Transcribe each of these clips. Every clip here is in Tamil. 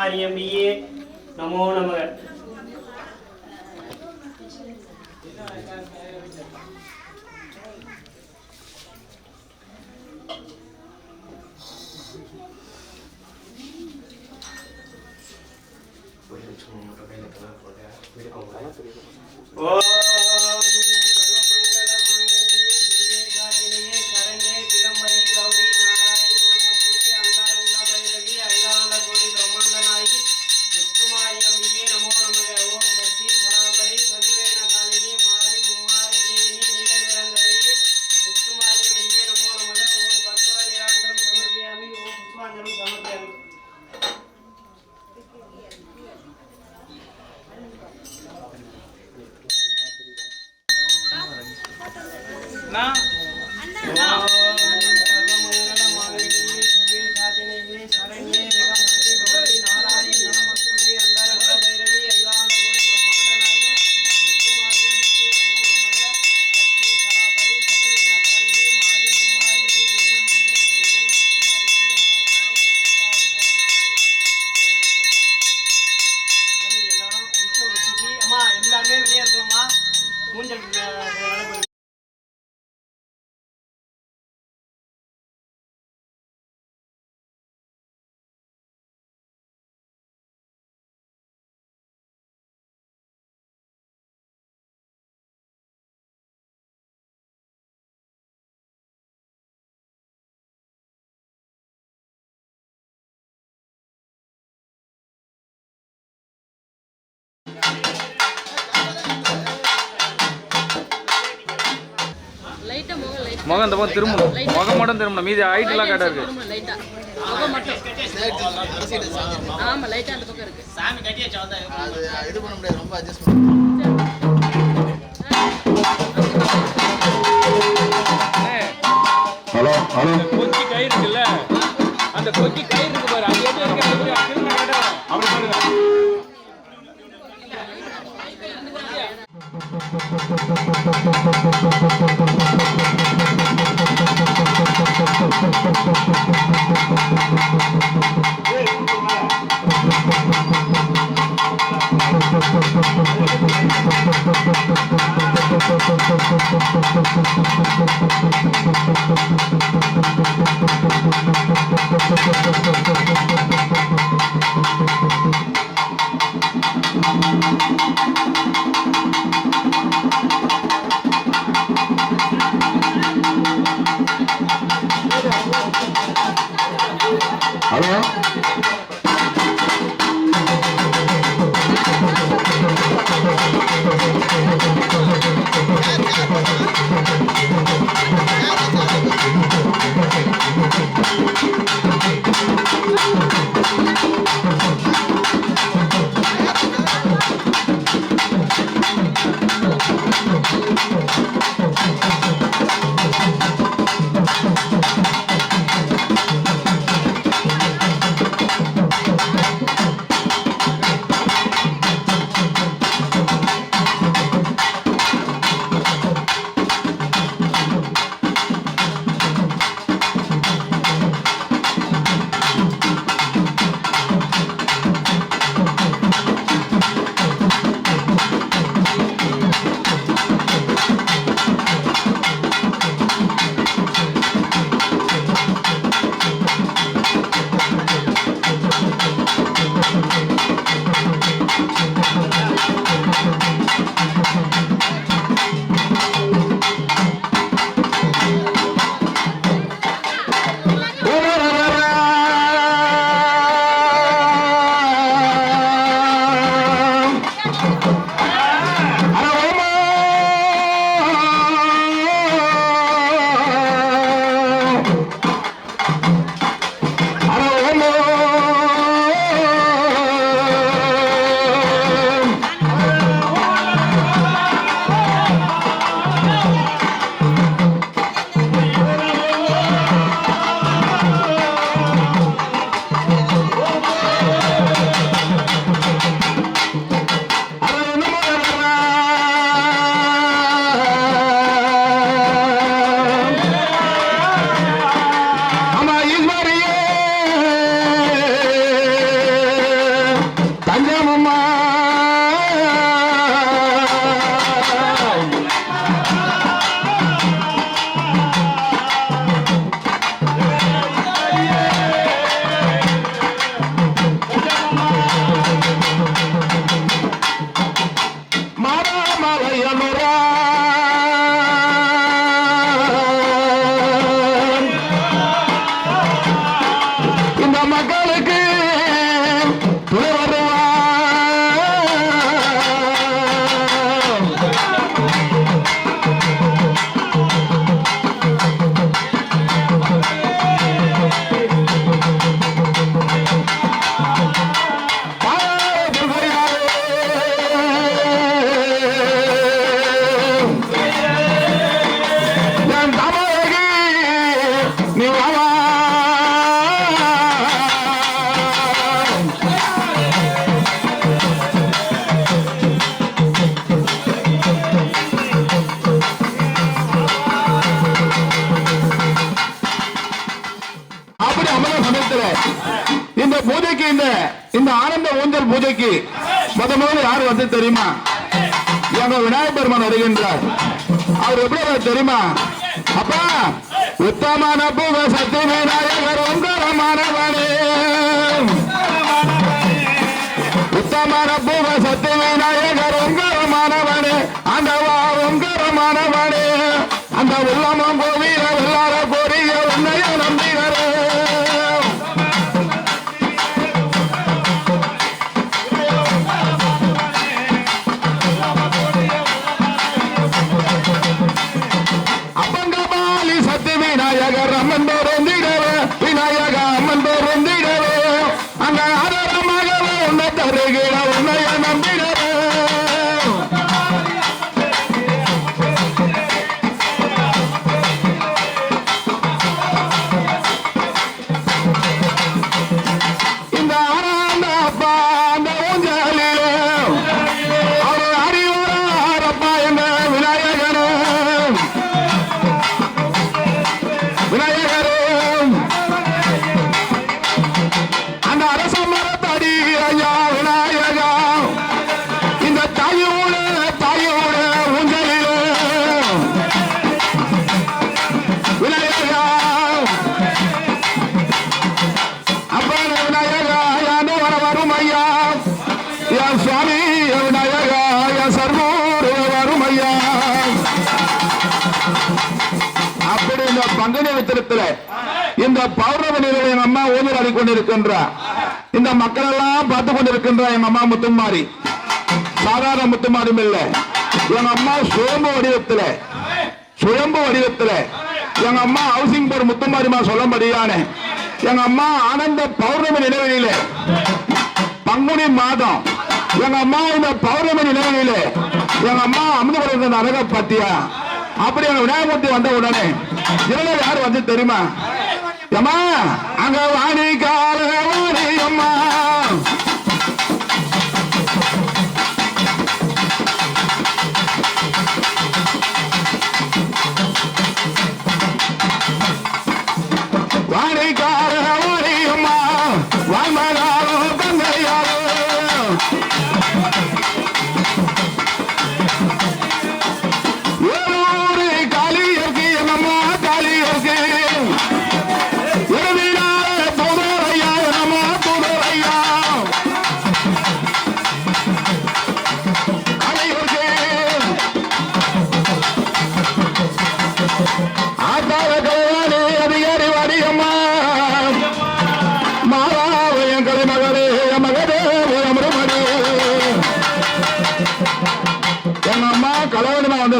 முத்துமாரியம்பியே நமோ நமக. எல்லாருமே வெளியே இருக்கணுமா? மூஞ்சல் முகம் இந்த பக்கம் திரும்பணும், முகம் மட்டும் திரும்பணும், மீதி ஹைட்லாம் கரெக்டாக இருக்கு. முகம் மட்டும் ஆமா லைட்டா அந்த பக்கம் இருக்கு. சாமி கட்டியாச்சு அது இது பண்ண முடியாது, ரொம்ப அட்ஜஸ்ட் பண்ணு. ஹலோ ஹலோ கொக்கி கயிறு இருக்குல்ல, அந்த கொக்கி கயிறு இருக்கு பாரு, அது எப்படி இருக்கு அப்படி பாருங்க. Thank you. பூஜைக்கு இந்த ஆனந்த ஊஞ்சல் பூஜைக்கு முதல்ல யாரு வந்து தெரியுமா? எங்க விநாயகர் பெருமான் வருகின்றார். அவர் எப்படி தெரியுமா? அப்பா உத்தமான பூவ சக்தி விநாயகர் உங்கரமானவனே, உத்தமான பூவ சக்தி விநாயகர் உங்கரமானவனே, அந்த உங்கரமானவனே, அந்த உள்ளமம் கோவில எல்லார கோரிய உன்னைய நம்பினரே. அப்பங்கபாலி சக்தி விநாயகர் அம்மன் தோறுந்திடவே, விநாயக அம்மன் தோறுந்திடவே, அந்த ஆதாரமாகவே உன்னை தருகிற உன்னைய நம்பினரே. பங்குனி உத்திரத்துல இந்த பௌர்ணமி நிலையில் எங்க அம்மா ஊஞ்சல் ஆடிக்கொண்டிருக்கின்றார். இந்த மக்கள் எல்லாம் பார்த்து கொண்டிருக்கின்ற எங்க அம்மா முத்துமாரி சாதாரண முத்துமாரியும் இல்லை. எங்க அம்மா சுயம்பு வடிவத்துல எங்க அம்மா ஹவுசிங் போர்டு முத்துமாரிமா சொல்லும்படியான எங்க அம்மா ஆனந்த பௌர்ணமி நிலையிலே பங்குனி மாதம் எங்க அம்மா இந்த பௌர்ணமி நிலையிலே எங்க அம்மா அமுது அழக பத்தியா. அப்படி எங்க விநாயகமூர்த்தி வந்த உடனே இரவு யாரு வந்து தெரியுமா? அம்மா அங்க வாணி கால வாணி அம்மா, வாணி கால வாணி அம்மா, வாய்மலாரோ தங்கையாரோ,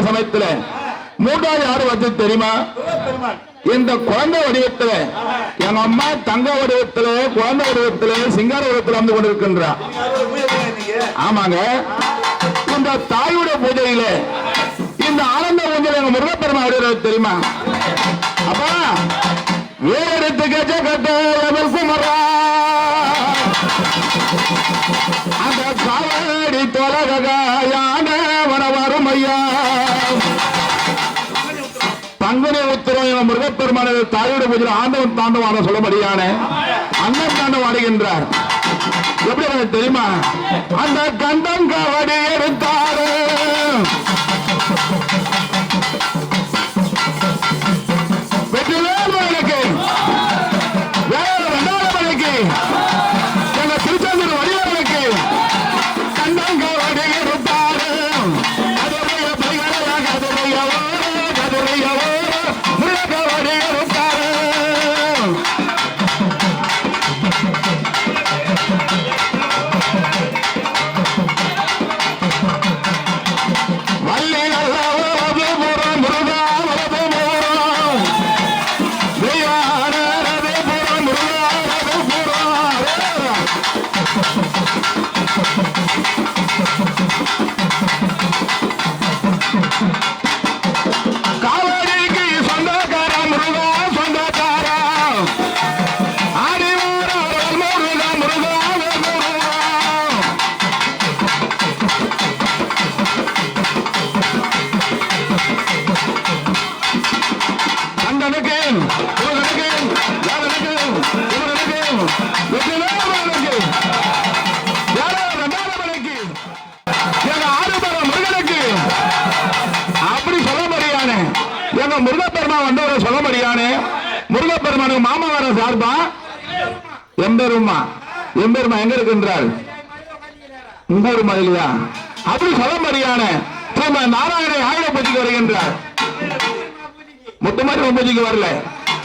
சமயத்துல மூன்றாவது யாரு வந்து தெரியுமா? இந்த குழந்தை வடிவத்துல எங்க அம்மா தங்க வடிவத்துல குழந்தை வடிவத்துல சிங்கார வடிவத்துல வந்து கொண்டிருக்கின்றார். ஆமாங்க, இந்த தாயுடைய பூஜையில இந்த ஆனந்த ஊஞ்சல் எங்க முருகப்பெருமா வடிவம் தெரியுமா? அப்பா வேறெடுத்து கஜ கட்ட குமரா, அந்த காவடி தொலகாயான வரும் ஐயா. பங்குனி உத்திரம் முருகப்பெருமான தாயோட பூஜை ஆண்டவன் தாண்டவான சொல்லபடியான அண்ணன் தாண்டம் ஆடுகின்றார். எப்படி தெரியுமா? அந்த கண்டம் காவடி எடுத்தாரு, வெற்றிவேல் மலைக்கு ரெண்டாவது மலைக்கு எங்க திருச்செந்தூர் வடிவமைக்கு கண்டம் காவடி எடுத்தாரு. யாருப்பா? எம்பெருமா. எம்பெருமா எங்க இருக்கின்றார்? உங்க ஊர் மதுரையா? அப்படி சொல்லும்படியான நாராயணன் ஆயுத பூஜைக்கு வருகின்றார். முத்துமாரி பூஜைக்கு வரல,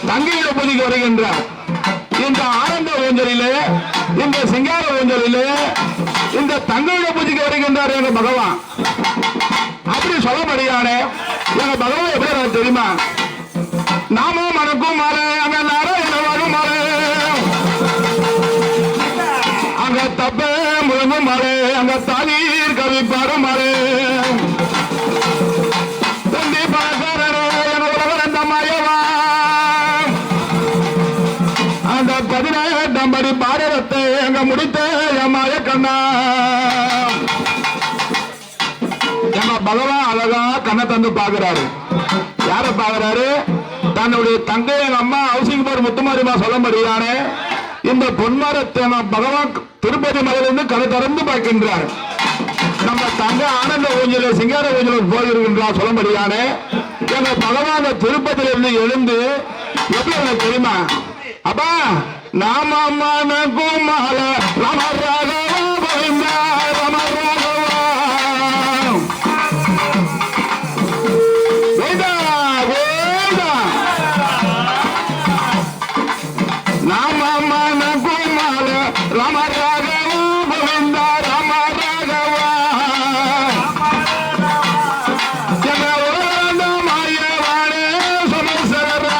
தங்கையிட பூஜைக்கு வருகின்றார். இந்த ஆனந்த ஊஞ்சலிலே, இந்த சிங்கார ஊஞ்சலிலே, இந்த தங்கையிட பூஜைக்கு வருகின்றார் எங்க பகவான். அப்படி சொல்லபடியான எங்க பகவான் எப்படி எனக்கு தெரியுமா? நாமும் மனக்கும் மாறு அங்க நாராயண வரும் மாறு, அங்க தப்ப முழங்கும் மாறு, அங்க தாலீர் கவி பாடும் மாறு, தந்தி பாக்காரே என உலகம் மாயவா, அந்த 18ஆம் படி பாரதத்தை அங்க முடித்த மாய கண்ணா. எங்க பகவான் அழகா கண்ணை தந்து பாக்குறாரு. யார பாக்குறாரு? தன்னுடைய தங்கை எங்க அம்மா ஹவுசிங் போர்டு முத்துமாரிமா சொல்லும்படியான இந்த பொன்மரத்தை பகவான் திருப்பதி மலையிலிருந்து கதை திறந்து பார்க்கின்றார். நம்ம தங்க ஆனந்த ஊஞ்சல சிங்கார ஊஞ்சலுக்கு போயிருக்கின்றார் சொல்லும்படியான எங்க பகவான் திருப்பதியிலிருந்து எழுந்து எப்படி எனக்கு தெரியுமா? அப்பா நாம மனக்கும் மால ராமராகவா கோவிந்தா ராமராகவா வேண்டா வேண்டா, நாம மனக்கும் மால ராமராகவா கோவிந்தா ராமராகவா எங்க உலக மாயவானே சமசரா.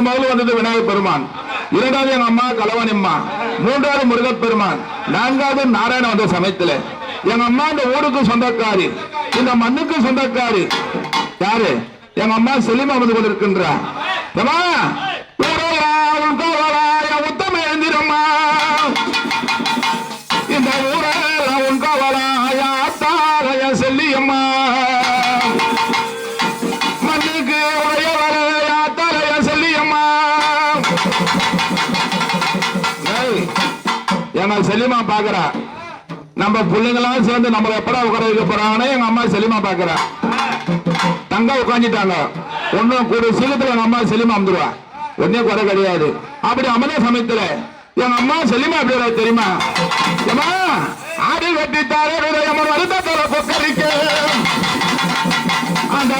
முதல் வந்தது விநாயகர் பெருமான், இரண்டாவது எங்க அம்மா கலவாணியம்மா, மூன்றாவது முருகப் பெருமான், நான்காவது நாராயண வந்த சமயத்துல எங்க அம்மா இந்த ஊருக்கு சொந்தக்காரி, இந்த மண்ணுக்கு சொந்தக்காரி. யாரு? எங்க அம்மா செலிமா வந்து கொண்டிருக்கின்றார். உத்தம எழுந்திரம்மா, இந்த ஊரில் உன் கவலாய தாரைய செல்லியம்மா, மண்ணுக்கு உடையவரைய தாரைய செல்லியம்மா. எங்க செல்லிமா பாக்குறா, நம்ம பிள்ளைங்களாம் சேர்ந்து நம்மள எப்படா உட்கார வைக்க போறாங்கன்னு எங்க அம்மா செல்லிமா பாக்குறா. தங்க உட்காந்துட்டாங்க, ஒன்னும் கூட சீக்கிரத்துல எங்க அம்மா செல்லிமா வந்துருவா, ஒன்னே குறை கிடையாது. அப்படி அமத சமயத்துல எங்க அம்மா செல்லிமா எப்படி தெரியுமா? ஆடி வெட்டி தாரத்தோட கொக்கரிக்க அந்த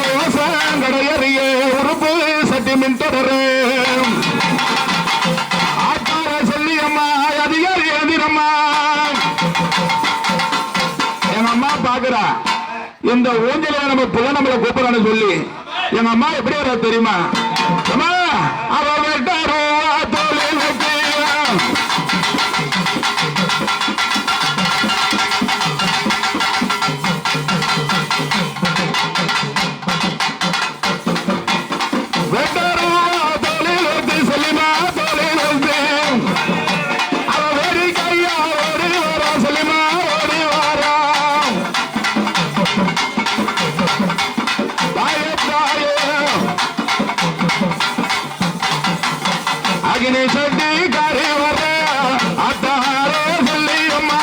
கடையறிய உறுப்பு சட்டி மின் தொடரு ஆட்டார செல்லியம்மா அதிகாரி எழுதினம்மா. எங்க அம்மா பாக்குறா, இந்த ஊஞ்சல நம்ம புள்ள நம்மள கூப்பிடறான்னு சொல்லி எங்க அம்மா எப்படி வர தெரியுமா? அவ வெட்டாரோ தோளில் வெட்டி வெட்டாரோ தோளில் வெட்டி செல்லிமா தோளில் வெட்டி அவ வெறி கையா ஓடி வரா செல்லிமா ஓடி வரா. அகினி சட்டி காரி வர அத்தாரோ சொல்லியம்மா,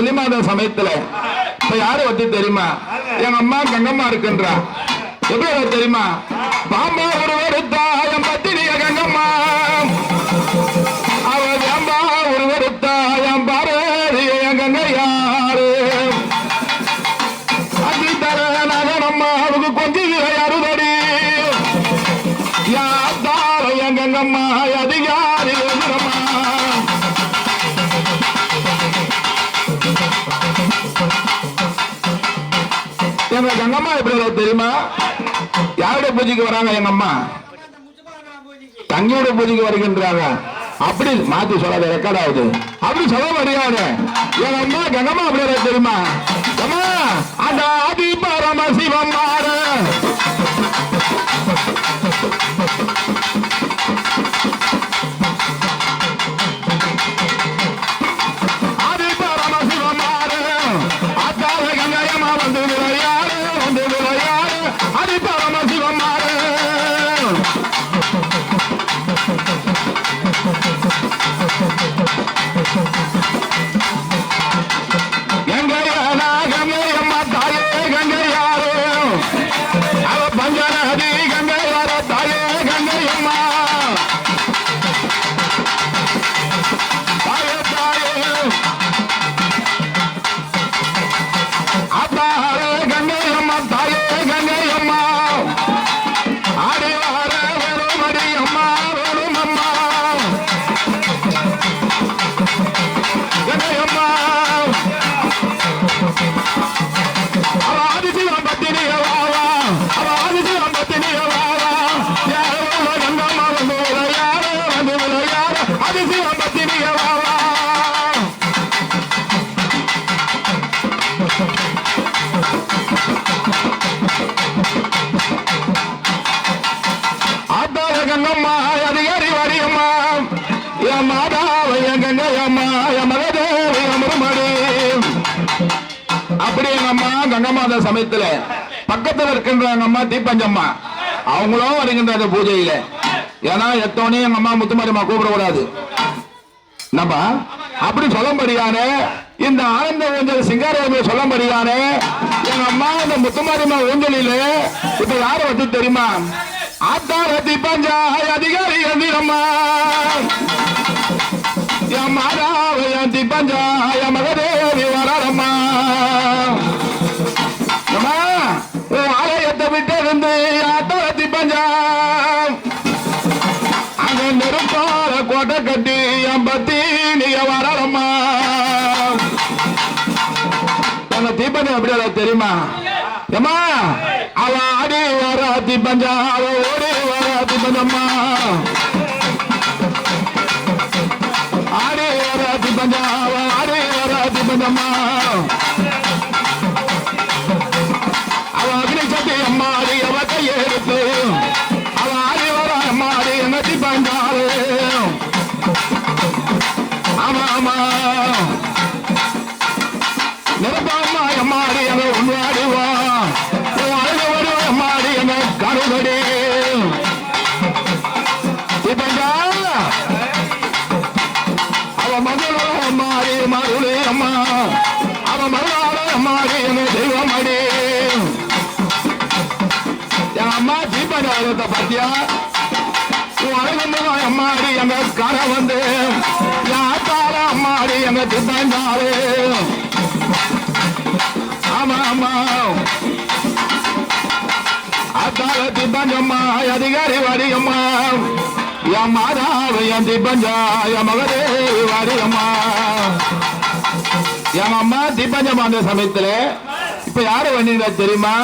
சொல்லி மாத சமயத்துல இப்ப யாரு வந்து தெரியுமா? எங்க அம்மா கங்கம்மா இருக்கின்றா. எப்படி தெரியுமா? பாம்பா ஒரு வருத்தா என் பத்தினிய கங்கம்மா, அவ வேம்பா ஒரு வருத்தா என் பாரதி என் கங்க யாரு அதி தர நகரம்மா அவருக்கு கொஞ்சம் அறுதடி யாத்தார என் கங்கம்மா அதிகாரி எதிரம்மா. எங்க கங்கம்மா எப்படி தெரியுமா? யாருடைய பூஜைக்கு வராங்க? எங்க அம்மா தங்கியோட பூஜைக்கு வருகின்றாங்க. அப்படி மாத்தி சொல்லாத, ரெக்கார்ட் ஆகுது. அப்படி சொல்ல முடியாது. எங்க அம்மா கங்கம்மா அப்படி தெரியுமா? அம்மா அந்த ஆதி பரம சிவம் மாறு ஆதி பரம சிவம் மாறு அத்தால கங்கையம்மா வந்து விளையாடு வந்து விளையாடு ஆதி பரம சிவம் மாறு. கங்கையம்மா தாயே கங்கையாரு அவ பஞ்சநதி கங்கை வர தாயே கங்கையம்மா தாயே தாயே அத்தாரே கங்கையம்மா தாயே கங்கையம்மா ஆடி வர வேணும் அடி அம்மா வேணும் அம்மா கங்கையம்மா அவ ஆதிசிவம் பத்தினிய வாவா அவ ஆதிசிவம் பத்தினிய வாவா யாரோ கங்கம்மா வந்து விளையாடு வந்து விளையாடு ஆதிசிவம் பத்தினிய வாவா. ஆத்தார கங்கம்மா அதிகாரி வரியம்மா என் மாதாவை என் கங்கையம்மா என் மகதேவி அமருமடி. அப்படி எங்க அம்மா கங்கம்மா அந்த சமயத்துல பக்கத்துல இருக்கின்ற எங்க அம்மா தீபஞ்சம்மா அவங்களும் வருகின்ற அந்த பூஜையில. ஏன்னா எத்தோனே எங்க அம்மா முத்துமாரியம்மா கூப்பிடக்கூடாது நம்ம அப்படி சொல்லும்படியானே இந்த ஆனந்த ஊஞ்சல் சிங்கார சொல்லும்படியானே எங்க அம்மா இந்த முத்துமாரியம்மா ஊஞ்சலில இப்ப யாரு வந்து தெரியுமா? ஆத்தார தீபஞ்சா அதிகாரி எந்திரம்மா என் மாதாவை என் தீபஞ்சா என் மகதேவி வராரம்மா. ஆலயத்தை விட்டு இருந்து ஆத்தாரத்தி பஞ்சாம் அங்க நெருப்பார கோட்டை கட்டி என் பத்தி நீங்க வரலம்மா. எங்க தீபஞ்சம் எப்படி தெரியுமா? ஏமா அவ ஆடி வர தீபஞ்சா அவ ஓடி வர தீபஞ்சம்மா ஆடி வர தீபஞ்சா அவ ஆடி வர தீபஞ்சம்மா அவ அக்னி சட்டி அம்மாடி அவ கையெழுத்து அவ ஆடி வர அம்மாடி என்ன தீபஞ்சாரு. ஆமா ஆமா நிரப்பம்மா அம்மாடி எங்க உண்மையாடிவா அழகு வரும் அம்மாடி எங்க கருவடி தீபஞ்சா அவ மகளோ அம்மாடி மருளி அம்மா அவ மருளாளோ அம்மாடி எங்க தெய்வம் அடி. என் அம்மா தீபஞ்சாரத்தை பாத்தியா அழகு அம்மாடி எங்க கர வந்து யாத்தார அம்மாடி எங்க தீபஞ்சாரு. ஆமா ஆமா அத்தால தீபஞ்சம்மா அதிகாரி வாடியம்மா என் மாதாவை என் தீபஞ்சா என் மகதேவி வாடியம்மா. என் அம்மா தீபஞ்சம்மா அந்த சமயத்துல இப்ப யாரு வந்தீங்க தெரியுமா?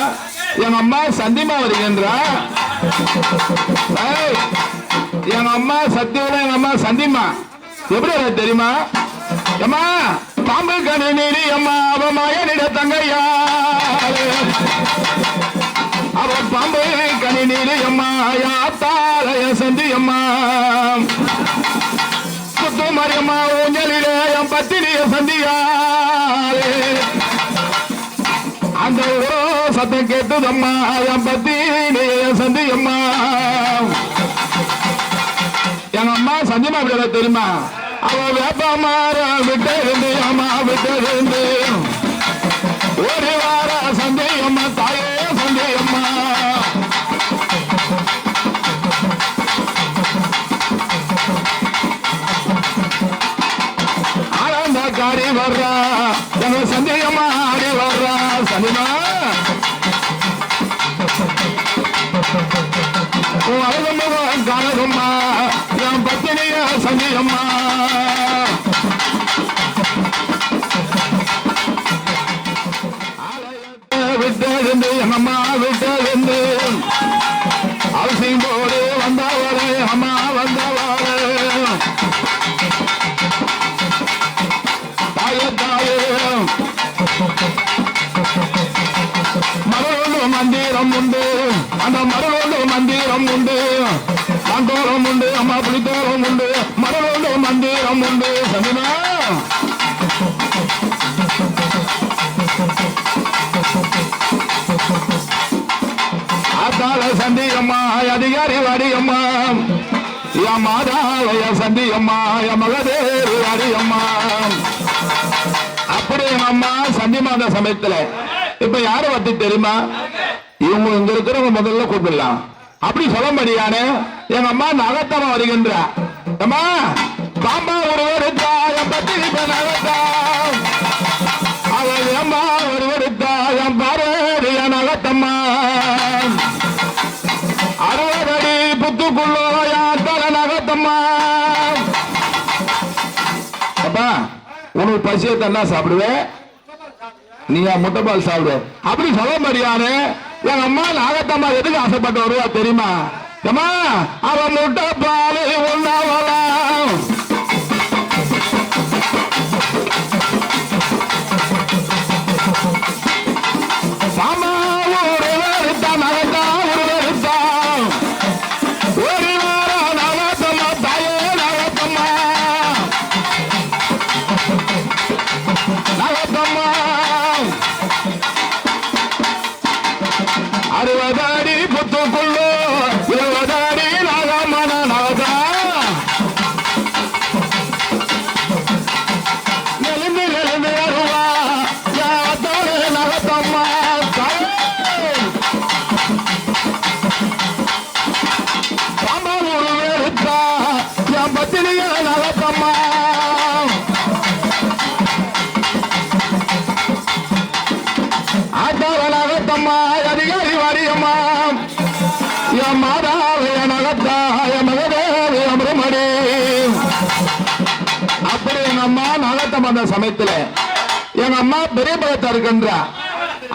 எங்க அம்மா சந்திமா வருகின்றா. எங்க அம்மா சத்தியோட எங்க அம்மா சந்திமா எப்படி தெரியுமா? அம்மா பாம்பு கனி நீடி அம்மா அவ மகனிட தங்கையா அவ பாம்பு கனி நீடி அம்மா யாத்தாலய சந்தி அம்மா முத்து மாரியம்மா ஊஞ்சலிலே என் பத்தினிய சந்தியா அந்த ஊரோ சத்தம் கேட்டுதம்மா என் பத்தினிய சந்தி அம்மா. எங்க அம்மா சந்திமா அப்படி தெரியுமா? அவ வேப்பமாற விட்டிருந்து அம்மா விட்டிருந்து ஒரு வார சந்தேகம்மா தாயே சந்தேகம்மா ஆனந்தக்காரி வர்றா எங்க சந்தேகம்மா ஆடி வர்றா சனிமா அழகம்மா காணகம்மா என் பத்தினிய சந்தேகம்மா விட்டு எங்கம்மா விட்டு அவசியம் போடு வந்தவளே அம்மா வந்தவளே தாயே தாயே மருளோடு மந்திரம் உண்டு அந்த மருளோடு மந்திரம் உண்டு மந்தோரம் உண்டு அம்மா புளித்தோரம் உண்டு மருளோடு மந்திரம் உண்டு சமினா ஆத்தாள சந்தியம்மா அதிகாரி வாடியம்மா என் மாதாவைய சந்தியம்மா என் மகதேவி வாடியம்மா அப்படி எங்க அம்மா சண்டி மாத சமயத்துல இப்ப யாரு வத்தி தெரியுமா இவங்க இங்க இருக்கிறவங்க முதல்ல கூப்பிடலாம் அப்படி சொல்ல முடியானே எங்க அம்மா நகத்தமா வருகின்ற அம்மா பாம்பா ஒருவருத்தா என் பத்தி இப்ப நகத்தா அவள் அம்மா ஒருவருத்தா என் பாரு என் நகத்தம்மா 60 அடி புத்துக்குள்ளோ என் தலை நகத்தம்மா அப்பா உனக்கு பசியை தன்னா சாப்பிடுவேன் நீ முட்டைப்பால் சாப்பிடு அப்படி சொல்ல முடியாது எங்க அம்மா நாகத்தம்மா எதுக்கு ஆசைப்பட்டு வருவா தெரியுமா அம்மா அவ முட்டைப்பால் உண்ணாவலாம் மாமா ஒரு வருத்தா நகத்தா ஒரு வருத்தா ஒரு வாரம் நகத்தம்மா தாயே நகத்தம்மா நகத்தம்மா 60 அடி புத்துக்குள்ளோ 20 அடி நாகம்மன நாகா நெலும்பி நெலும்பி வருவா யாத்தோடு நகத்தம்மா பாம்பூர் வேறுத்தா என் பத்தினிய நகத்தம்மா ஆத்தாவ நகத்தம்மா அதிகாரி வாரியம்மா என் மாதாவைய நகத்தா என் மகதேவி அமரமடி அப்படி எங்க அம்மா நகத்தம் அந்த சமயத்துல எங்க அம்மா பெரிய பலத்தை இருக்கின்ற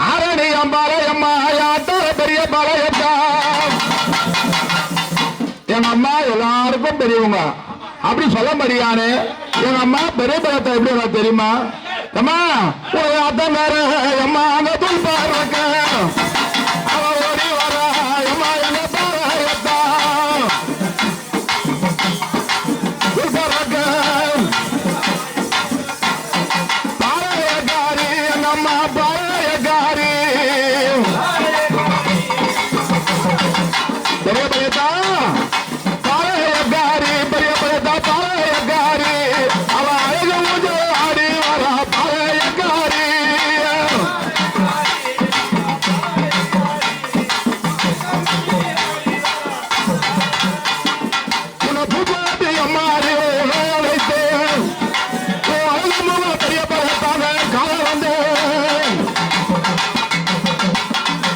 ஆரணி அம்பாலை அம்மா ஆத்தார பெரிய பலையத்தா எங்க அம்மா எல்லாருக்கும் பெரியவங்க அப்படி சொல்ல முடியானே எங்க அம்மா பெரிய பலத்தை எப்படி தெரியுமா அம்மா ஒரு அத்தன் வேற அம்மா அங்க தூள் பாருக்க அவ ஓடி வர அம்மா எங்க பாருக்கா பாளையக்காரி எங்க அம்மா பாளையக்காரி பெரிய பையத்தா பாளையக்காரி பெரிய பையத்தா பாளையக்காரி அவ அழகு மூஞ்சு ஆடி வர பாளையக்காரி உன்னை பூப்பாட்டி அம்மாரி வைத்து அழகு பெரிய பையத்தாங்க கால வந்து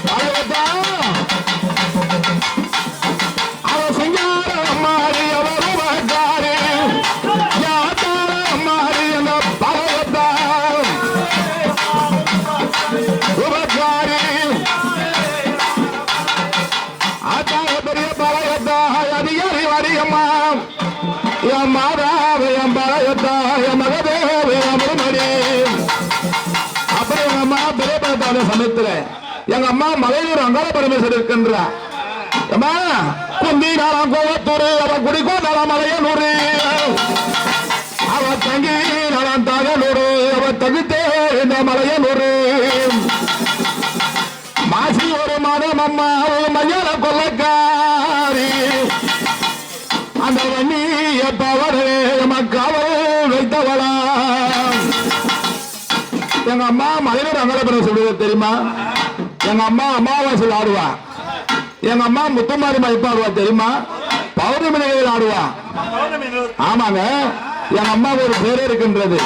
பாளையத்தா அவ சிங்கார அம்மாரி அவ ரூபக்காரி யாத்தார அம்மாரி அந்த பரவத்தா ரூபக்காரி ஆத்தார பெரிய பரவத்தா அதிகாரி வரியம்மா என் மாதாவை என் பரவத்தா என் மகதேவி அமரமடி அப்படி எங்க அம்மா பெரிய பரவத்தான சமயத்துல எங்க அம்மா மலையூர் அங்காள பரமேஸ்வரர் இருக்கின்ற அம்மா குந்தி நாளாம் கோவத்தூர் அவ குடிக்கோ நாளாம் மலையனூர் அவ தங்கி நாளாம் தாகனூர் அவ தகுத்தே இந்த மலையனூர் மாசி ஒரு மாதம் அம்மா மையால கொள்ளக்காரி அந்த வன்னி எப்ப வர மக்காவல் ஆடுவார் தெரியுமா? எங்க அம்மா அமாவாசையில் ஆடுவா. எங்க அம்மா முத்தமாரிமா எப்ப ஆடுவா தெரியுமா? பௌர்ணமி நிலையில் ஆடுவா. ஆமாங்க, எங்க அம்மாவுக்கு ஒரு பேரே இருக்கின்றது.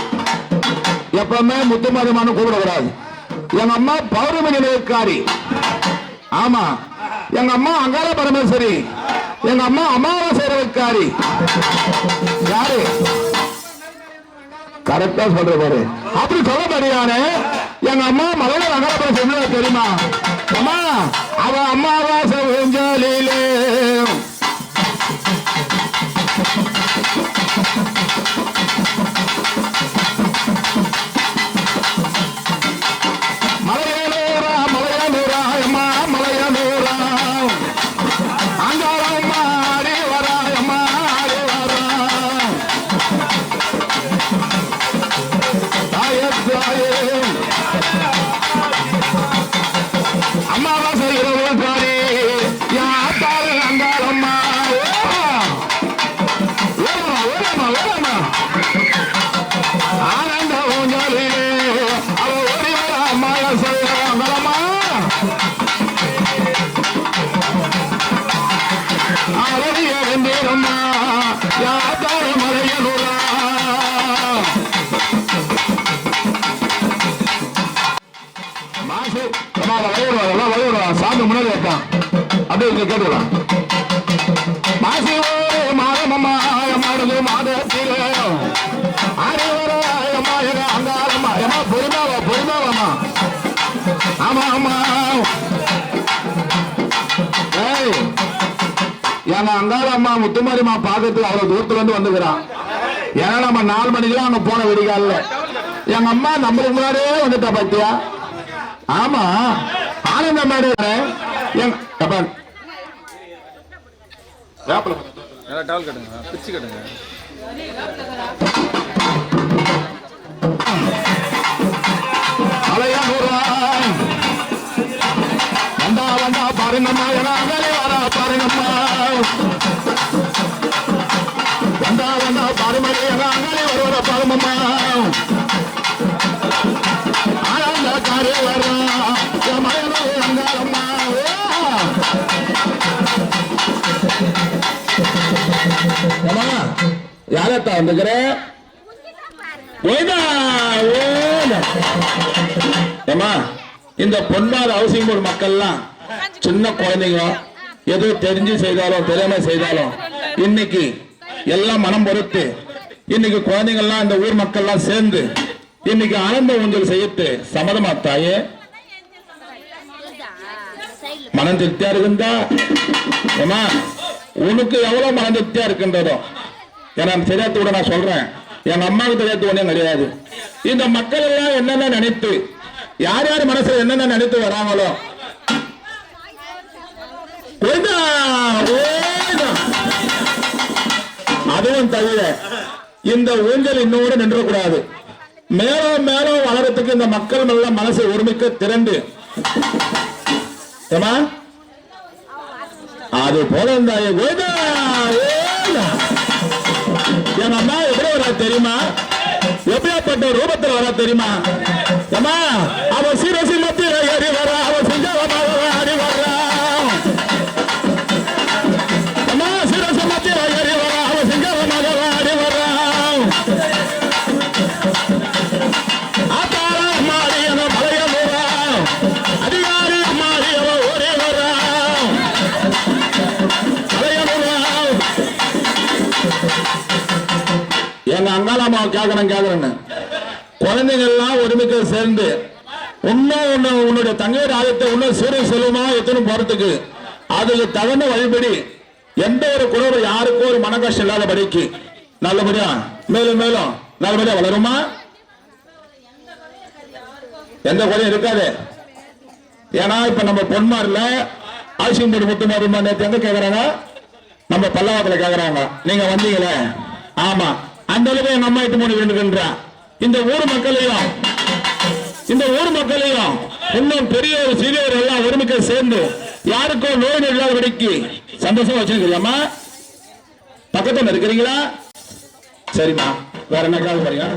எப்பவுமே முத்துமாரிமான்னு கூப்பிடக்கூடாது. எங்க அம்மா பௌர்ணமி நிலையக்காரி. ஆமா, எங்க அம்மா அங்காள பரமேஸ்வரி. எங்க அம்மா அமாவாசைக்காரி. யாரு கரெக்டா சொல்ற பாரு. அப்படி சொல்ல முடியானே. எங்க அம்மா மலையில அங்காள பரமேஸ்வரி தெரியுமா? அம்மா அவ அமாவாசை ஊஞ்சலிலே மலையனூரா மலையனூரா அம்மா மலையனூரா அங்காளம்மா ஆடி வரா அம்மா ஆடி வரா தாயே அம்மாவாசை இரவு காரி யாத்தாரு அங்காளம்மா ஓரமா ஆனந்த ஊஞ்சலிலே அவ ஓடி வர அம்மாவாசை அங்காளம்மா அழகிய வெந்தீரம்மா யாத்தாரு மலையனூரா. மாசு வளைவிடுவான் சாமி முன்னாடி வைப்பான். அப்படியே இங்க கேட்டுக்கலாம். மாசி ஒரு மாதமம்மா மாடுது மாதத்திலே அறிவராயம்மா எங்க அங்காளம்மா ஏமா பொறுமாவாமா. ஆமா ஆமா எங்க அங்காளம்மா முத்துமாரிமா பாக்கத்துக்கு அவ்வளவு தூரத்துல இருந்து வந்துக்கிறான். ஏன்னா நம்ம 4 மணிக்கெல்லாம் அங்க போன வெடிக்கால எங்க அம்மா நம்மளுக்கு முன்னாடியே வந்துட்டா பாத்தியா. ஆமா ஆனந்த மேடு டவல் கட்டுங்க, பிச்சு கட்டுங்க. வந்தா வந்தா பாருங்கம்மா எனாங்களே வரா பாருங்கம்மா. வந்தா வந்தா பாருமணி எனாங்களே வருவர பாருமம்மா. ஆனந்த காரே வரா மயனோ அங்காளம்மா. யாரத்தா வந்துக்கிற இந்த பொன்னார் ஹவுசிங் போர்டு மக்கள்லாம் சின்ன குழந்தைங்க ஏதோ தெரிஞ்சு செய்தாலும் தெரியாம செய்தாலும் இன்னைக்கு எல்லாம் மனம் பொறுத்து இன்னைக்கு குழந்தைங்கள்லாம் இந்த ஊர் மக்கள்லாம் சேர்ந்து இன்னைக்கு ஆனந்த ஊஞ்சல் செய்யட்டு சம்மதமா தாயே? மனம் திருப்தியா இருக்குந்தா? ஏமா உனக்கு எவ்வளவு மனம் திருப்தியா இருக்கின்றதோ எனக்கு தெரியாத கூட நான் சொல்றேன். என் அம்மாவுக்கு தெரியாத ஒன்றும் கிடையாது. இந்த மக்கள் எல்லாம் என்னென்ன நினைத்து யார் யார் மனசுல என்னென்ன நினைத்து வராங்களோ அதுவும் தவிர இந்த ஊஞ்சல் இன்னோடு நின்றக்கூடாது. மேலும் மேலும் வளரத்துக்கு இந்த மக்கள் நல்ல மனசை ஒருமிக்க திரண்டு அது போல என் அம்மா எப்படி வரா தெரியுமா? எப்படியாப்பட்ட ரூபத்தில் வரா தெரியுமா? அவ சீரசி மத்தியில ஏறி வரா, அவ சிங்கமாக ஆடி வரா. அம்மா சீரசி மத்தியில ஏறி வரா, அவ சிங்கமாக ஆடி வரா. ஆத்தார மாறி என மலையனூரா அதிகாரி மாறி அவ ஓடி வரா மலையனூரா. எங்க அங்காளம்மா கேக்குறேன்னு குழந்தைங்க எல்லாம் ஒருமிக்க சேர்ந்து இன்னும் உன்னுடைய தங்கையர் ஆயத்தை இன்னும் சீரும் செல்வமா எத்தனை போறதுக்கு அதுக்கு தகுந்த வழிபடி எந்த ஒரு குறவு யாருக்கும் ஒரு மன கஷ்டம் இல்லாதபடிக்கு நல்லபடியா மேலும் மேலும் நல்லபடியா வளருமா? எந்த குறையும் இருக்காது. ஏன்னா இப்ப நம்ம பொன்மாரில ஆசியம்பேடு முத்துமாரிமா நேற்று எங்க கேக்குறாங்க? நம்ம பல்லவாத்துல கேக்குறாங்க. நீங்க வந்தீங்களே, ஆமா அந்த அளவுக்கு எங்க அம்மா 8 மணி வேண்டுகின்ற இந்த ஊர் மக்களையும் இன்னும் பெரிய ஒரு சிறியவர் எல்லாம் ஒருமிக்க சேர்ந்து யாருக்கும் நோய் இல்லாதபடிக்கு சந்தோஷமா வச்சிருக்கீங்களா? பக்கத்துல இருக்கிறீங்களா? சரிம்மா, வேற என்ன கால் பாருங்க.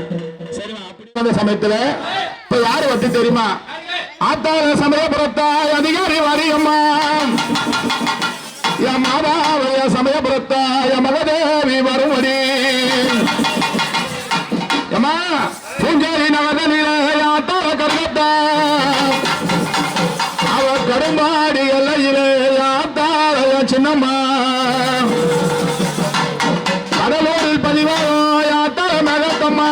சரிம்மா, அப்படி சமயத்துல இப்ப யாரு வட்டி தெரியுமா? ஆத்தார சமயபுரத்தாய் அதிகாரி வாரியம்மா என் மாதாவைய சமயபுரத்தாய மகதேவி வருமடி அம்மா பூஞ்சேரி நகரிலே ஆத்தார கருகத்தா அவ கருமாடி எல்லையிலே ஆத்தார சின்னம்மா கடலூரில் பதிவாக ஆத்தார மகத்தம்மா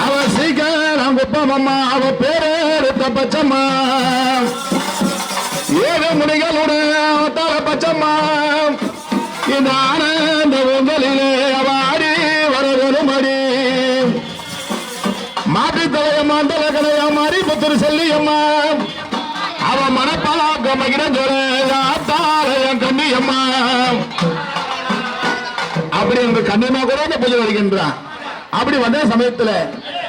அவ சீக்கிரம் குப்பமம்மா அவ பேரெடுத்த பச்சம்மா ஏழு முனிகளுடைய அவத்தார பச்சம்மா இந்த ஆனந்த உங்களிலே அவ ஆடி வரவருமடி மாட்டு தலையம்மா தலையா மாறி புத்தூர் செல்லியம்மா அவ மனப்பாக்க மகிழஞ்சோரையாத்தாரைய கண்ணியம்மா அப்படி எங்க கண்ணியமா கூட பூஜை வருகின்றான். அப்படி வந்த சமயத்துல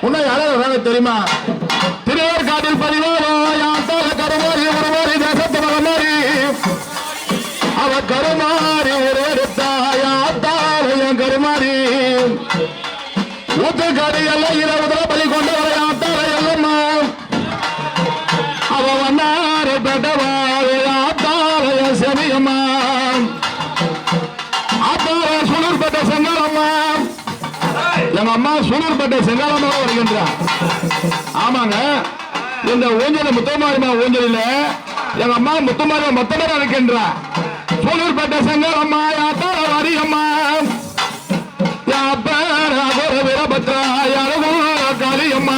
உன்னை யாராவது தெரியுமா? திருவேற்காட்டில் பதிவார கருமாறி உருமாறி தேசத்து மகமாறி அவ கருமாறி ஒரு எடுத்தாயாத்தாரைய கருமாறி ஊத்துக்காடு எல்லாம் 20 பலி கொண்டு வர ஆத்தாரை எல்லம்மா அவ வண்ணாறு பெட்டவாறு ஆத்தாரைய செவியம்மா ஆத்தார சூழற்பட்ட செங்காலம்மா எங்க அம்மா சூழற்பட்ட செங்காலம்மா வருகின்றார். ஆமாங்க, இந்த ஊஞ்சல முத்தமாரிமா ஊஞ்சலில எங்க அம்மா முத்தமாரிமா மொத்தமாக இருக்கின்றார். சூழற்பட்ட செங்காலம்மா ஆத்தார வாரியம்மா காளியம்மா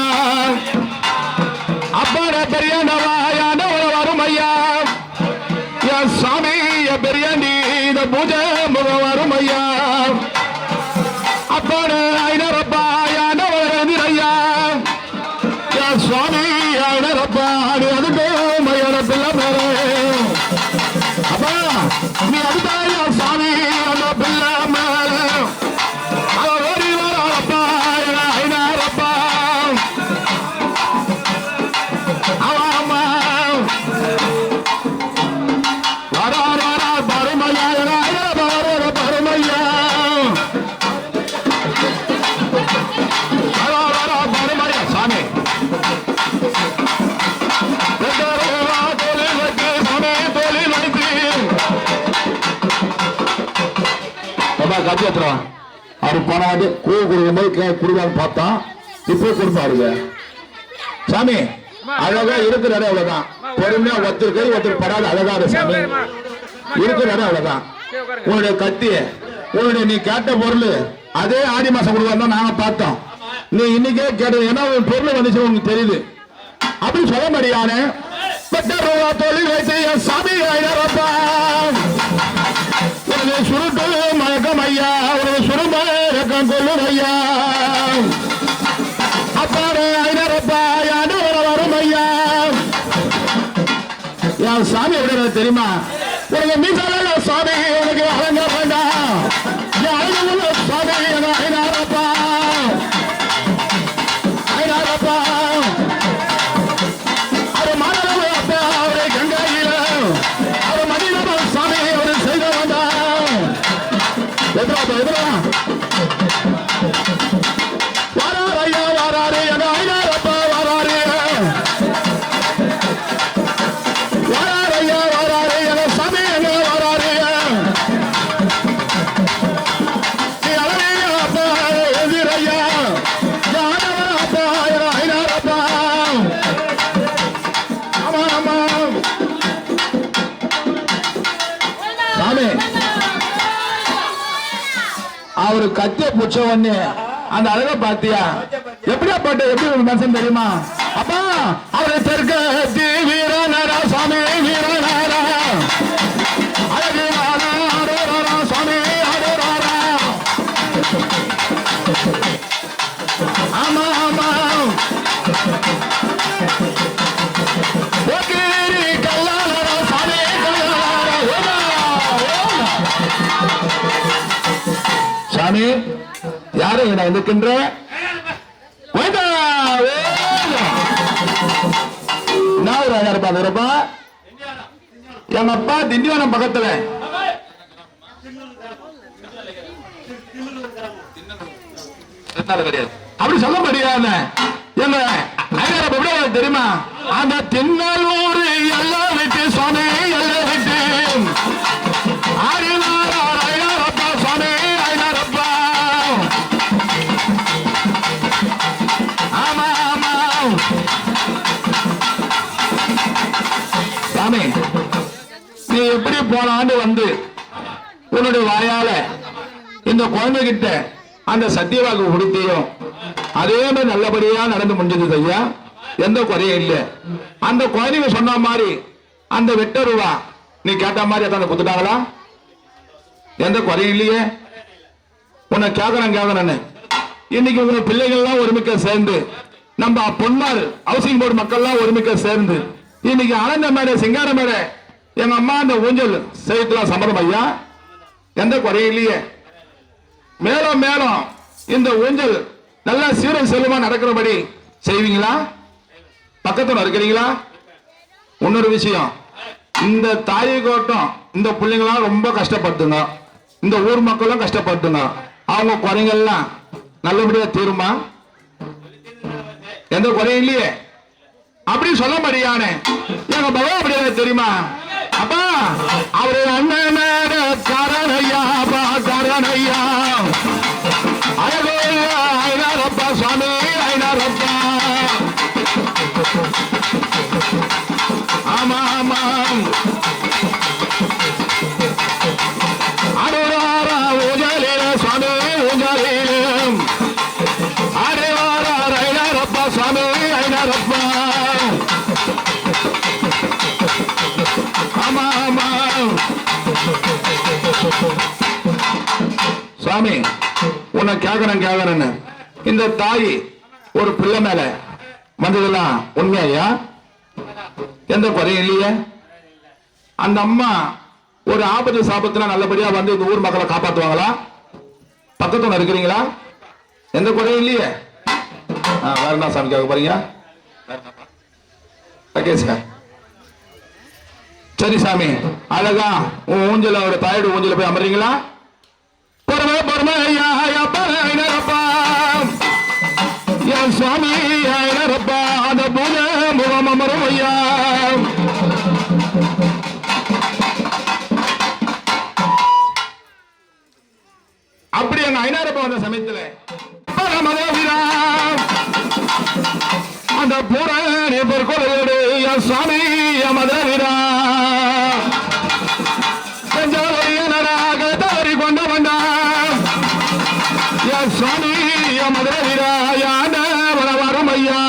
அப்பாட பெரியாண்டவாயான வரும் ஐயா என் சாமி பெரியாண்டி இந்த பூஜை முகம் வரும் ஐயா அப்பாட ஐநரப்பாயான ஐயா என் சுவாமி ஐநரப்பா நீ அதுக்கு மையான பிள்ளை மேலே அப்பா நீ அதுதான் சாமி அந்த பிள்ளை மேலே காட்சியாத்திரம் அவர் போன வாட்டி கூழ் கொடுக்கும் போது குடுவான்னு பார்த்தோம். இப்போ கொடுப்பாருங்க சாமி அழகா இருக்கிற இடம் அவ்வளவுதான். பொறுமையா ஒருத்தர் கை ஒருத்தர் படாத அழகா சாமி இருக்கிற இடம் அவ்வளவுதான். உன்னுடைய கத்தி உன்னுடைய நீ கேட்ட பொருள் அதே ஆடி மாசம் கொடுவாருன்னா நாங்க பார்த்தோம். நீ இன்னைக்கே கேட்டது ஏன்னா உன் பொருள் வந்துச்சு உங்களுக்கு தெரியுது அப்படின்னு சொல்ல முடியானே தொழில் வைத்து சாமி ஐயரப்பா சுருட்டு மயக்கம் ஐயா ஒரு சுருமயக்கம் கொள்ளும் ஐயா அப்பாடு ஐநரப்பா யாரு வரும் ஐயா என் சாமி எப்படி தெரியுமா? உனக்கு மீசால சாமி உனக்கு அலங்க வேண்டாம் அழகு சாமி ஐநரப்பா ஐநரப்பா அவர் மாணவ அப்பா அவரை கங்கையில அவர் மனித சாமி அவர் செய்த வேண்டாம் எதிரா வாராரு ஐயா வாராரு எங்க ஐநரப்பா வாராரு வாராரு ஐயா வாராரு எங்க சாமி எங்க வாராரு நீ அழகே அப்பா எதிரையா யானவர் அப்பா எங்க ஐநரப்பா ஆமா ஆமா சாமி அவரு கத்திய புச்ச உடனே அந்த அழக பாத்தியா எப்படியா பாட்டு எப்படி ஒரு மனுஷன் தெரியுமா? அப்பா அவரை தெற்க வீரனாரா சாமி வீரனாரா அழகு ஆடோரா சாமி ஆடோரா ஆமா ஆமா கல்லாரா சாமி கல்லாரா சாமி யாரு நான் இருக்கின்ற எங்க அப்பா திண்டிவனம் பக்கத்துல அப்படி சொல்ல முடியாது. எங்க தெரியுமா? அந்த திண்ணலூர் எல்லாம் விட்டு சுவாமி எல்லாம் விட்டு ஐநாரப்பா சுவாமி ஐநாரப்பா. ஆமா ஆமா சாமி, நீ எப்படி போன ஆண்டு வந்து உன்னுடைய வாயால இந்த குழந்தைகிட்ட அந்த சத்தியவாக்கு கொடுத்தியோ அதே மாதிரி நல்லபடியா நடந்து முடிஞ்சது ஐயா. எந்த குறையும் இல்லை. அந்த குழந்தைங்க சொன்ன மாதிரி அந்த வெட்ட ரூபா நீ கேட்ட மாதிரி அதை கொடுத்துட்டாங்களா? எந்த குறையும் இல்லையே. உன்னை கேட்கறேன்னு இன்னைக்கு உங்க பிள்ளைகள்லாம் ஒருமிக்க சேர்ந்து நம்ம பொன்னார் ஹவுசிங் போர்டு மக்கள்லாம் ஒருமிக்க சேர்ந்து இன்னைக்கு ஆனந்த மேடை சிங்கார மேடை எங்க அம்மா அந்த ஊஞ்சல் செய்யலாம் சம்மதம் ஐயா. எந்த குறையும் இல்லையே. மேலும் மேலும் இந்த ஊஞ்சல் நல்லா சீரம் செல்வமா நடக்கிறபடி செய்வீங்களா? பக்கத்துல இருக்கிறீங்களா? இன்னொரு விஷயம், இந்த தாயை கோட்டம் இந்த பிள்ளைங்களாம் ரொம்ப கஷ்டப்படுத்துங்க. இந்த ஊர் மக்களும் கஷ்டப்படுத்துங்க. அவங்க குறைங்கள்லாம் நல்லபடியா தீருமா? எந்த குறையும் இல்லையே. அப்படி சொல்ல முடியானே எங்க பகவா அப்படியே தெரியுமா? அப்பா அவரு அண்ணன் காரணையா காரணையா ஐநாரப்பா சுவாமி ஐநாரப்பா. ஆமா ஆமா அருவாரா ஊஞ்சலில சுவாமி ஊஞ்சலிலும் அருவாரா ஐநாரப்பா சுவாமி ஐநாரப்பா. ஆமா ஆமா சுவாமி, உன்னை கேட்கறேன்னு இந்த தாய் ஒரு பிள்ளை மேல வந்ததெல்லாம் உண்மையா? எந்த குறையும் இல்லையே. அந்த அம்மா ஒரு ஆபத்து சாபத்துல நல்லபடியா வந்து இந்த ஊர் மக்களை காப்பாத்துவாங்களா? பக்கத்துல இருக்கிறீங்களா? எந்த குறையும் இல்லையே. வேற என்ன சாமி கேட்க போறீங்க? சரி சாமி, அழகா உன் ஊஞ்சல ஒரு தாயோட ஊஞ்சல போய் அமர்றீங்களா? பொறுமை பொறுமை ஐயா ஐநரப்பா என் சுவாமி ஐநரப்பா. அந்த பூஜை முகம் அமரும் ஐயா. அப்படி எங்க ஐநரப்பா வந்த சமயத்துல அந்த பூரணி பொற்கொலையோடு என் சுவாமி மதவிரா தவறி கொண்ட வந்தான் என் சுவாமி மதவிரா யான வரும் ஐயா.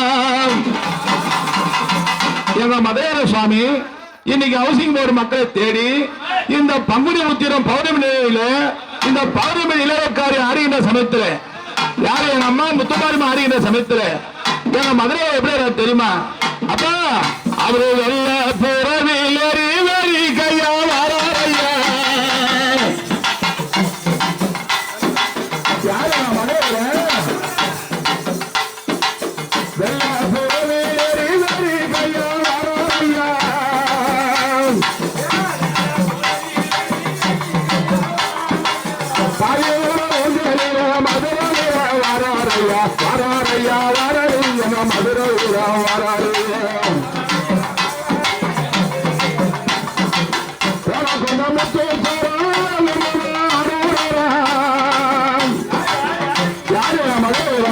எங்க மதேர சுவாமி இன்னைக்கு ஹவுசிங் போர்டு மக்களை தேடி இந்த பங்குனி உத்திரம் பௌர்ணமி நிலையில இந்த பௌர்ணமி இளையக்காரி ஆடுகின்ற சமயத்துல யாரு எங்க அம்மா முத்துமாரிமா ஆடுகின்ற சமயத்துல எங்க மதுரை எப்படி தெரியுமா? அப்பா அவரு வெள்ள புறவில் வெறி கையா வரையா யாரு மதுரை வெள்ள புறவில் வெறி கையா வரையா. வராரையா வரையா மதுரை வராரையா யாரு மதுரை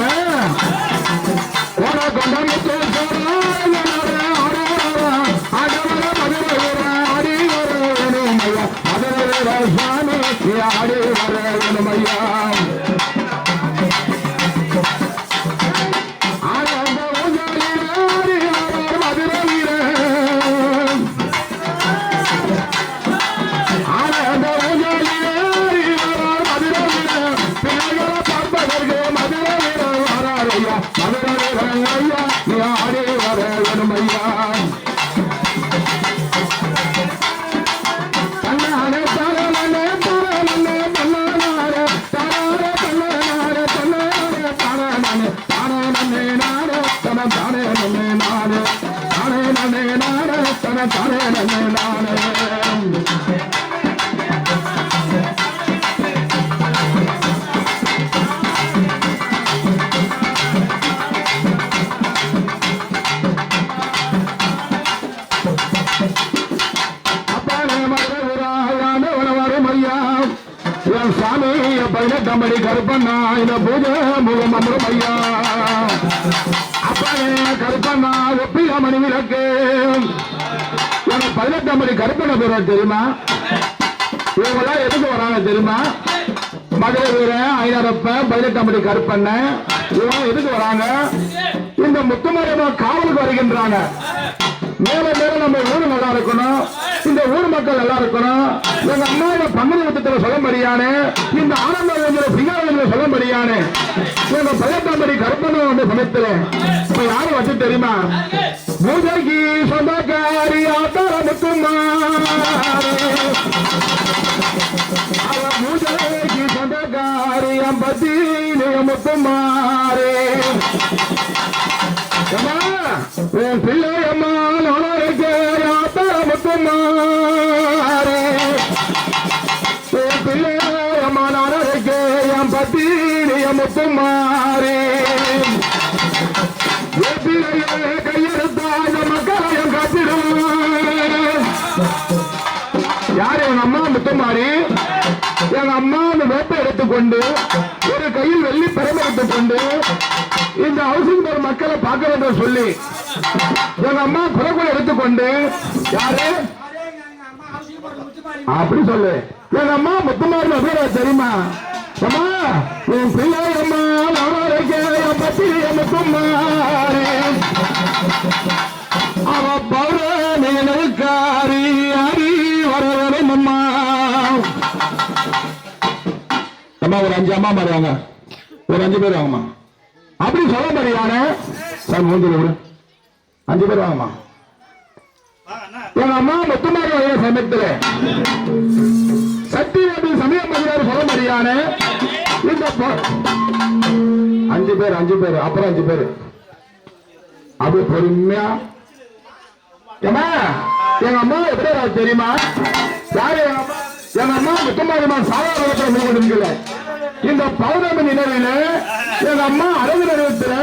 ஆடி வரமையா. என் சாமி 18 மணி கருப்பண்ணா இந்த பூஜை முகம் அமரும் ஐயா அப்பனே கருப்பண்ணா ஒப்பிய மணி விளக்கு எனக்கு 18 மணி கருப்பண்ண பேர தெரியுமா இவங்கெல்லாம் எதுக்கு வராங்க தெரியுமா மதுரை வீரன் ஐநரப்ப 18 மணி கருப்பண்ண இவங்க எதுக்கு வராங்க இந்த முத்துமாரியம்மா காவலுக்கு வருகின்றாங்க மேல மேல நம்ம ஊரு நல்லா இருக்கணும் இந்த ஊர் மக்கள் நல்லா இருக்கணும் எங்க அம்மா பங்குனி உத்தரத்துல சொல்லும்படியானே இந்த ஆனந்த சிங்காரங்களை சொல்லும்படியானே எங்க 18 மணி கருப்பண்ண வந்து சமைக்கிறேன் இப்ப யாரும் வச்சு தெரியுமா பூஜைக்கு சொந்தக்காரி ஆத்தார பூஜைக்கு சொந்தக்காரி அம்பத்தீனே முத்துமாரே என் பிள்ளை அம்மா நாளைக்கு ஆத்தார முத்துமாரே என் பிள்ளை அம்மா நாளைக்கு என் பத்தீனே முத்துமாரே கையெழுத்தான மக்களையும் காத்திடும் யாரு எங்க அம்மா முத்தமாரி எங்க அம்மா அந்த வேப்பை எடுத்துக்கொண்டு ஒரு கையில் வெள்ளி பெருமை எடுத்துக்கொண்டு இந்த ஹவுசிங் போர்டு மக்களை பார்க்க வேண்டும் சொல்லி எங்க அம்மா குறைகளை எடுத்துக்கொண்டு யாரு அப்படி சொல்லு எங்க அம்மா முத்துமாரி அப்படியே தெரியுமா அம்மா என் பிள்ளை அம்மா நாளைக்கு பத்திரிகை முத்துமாரி அவ பௌரணியனுக்காரி அரி வரவேணும் அம்மா அம்மா ஒரு 5 அம்மா மாறுவாங்க ஒரு 5 பேர் வாங்கம்மா அப்படி சொல்ல முடியாத சார் மூஞ்சில விடு 5 பேர் வாங்கம்மா எங்க அம்மா முத்துமாரி வகைய சமயத்துல சத்தியவாதி சமய மதியார் சொல்ல முடியாத இந்த 5 பேர் அப்புறம் 5 பேர் அப்படி பொறுமையா ஏமா எங்க அம்மா எப்படி தெரியுமா யாரு எங்க அம்மா முத்தமாரியம்மா சாதாரண முடிக்கல இந்த பௌர்ணமி நினைவில எங்க அம்மா அழகு நிறுவனத்துல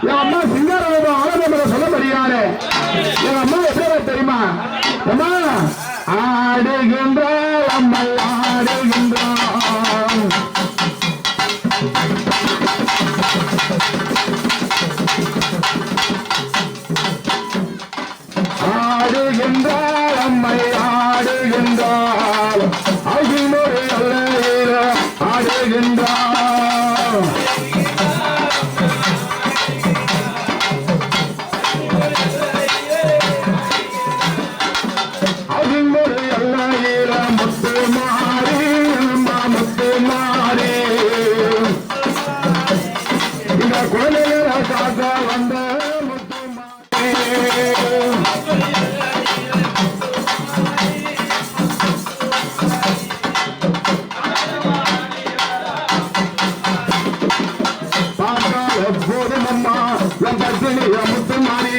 என் அம்மா சிங்காரம் ஆனந்தம் சொல்ல முடியாத எங்க அம்மா எப்படி தெரியுமா அம்மா ஆடுகின்றாள் அம்மா ஆடுகின்றாள் ஆடுகின்றாள் அம்மை ஆடுகின்றாள் அகிமுறை அல்ல ஆடுகின்றாள் அகிமுறை அல்ல முத்து மாறி அம்மா முத்து மாறி இந்த குழந்தைகளை காக்க வந்த முத்து மாறி போதுமம்மா என் பத்தினிய முத்துமாரி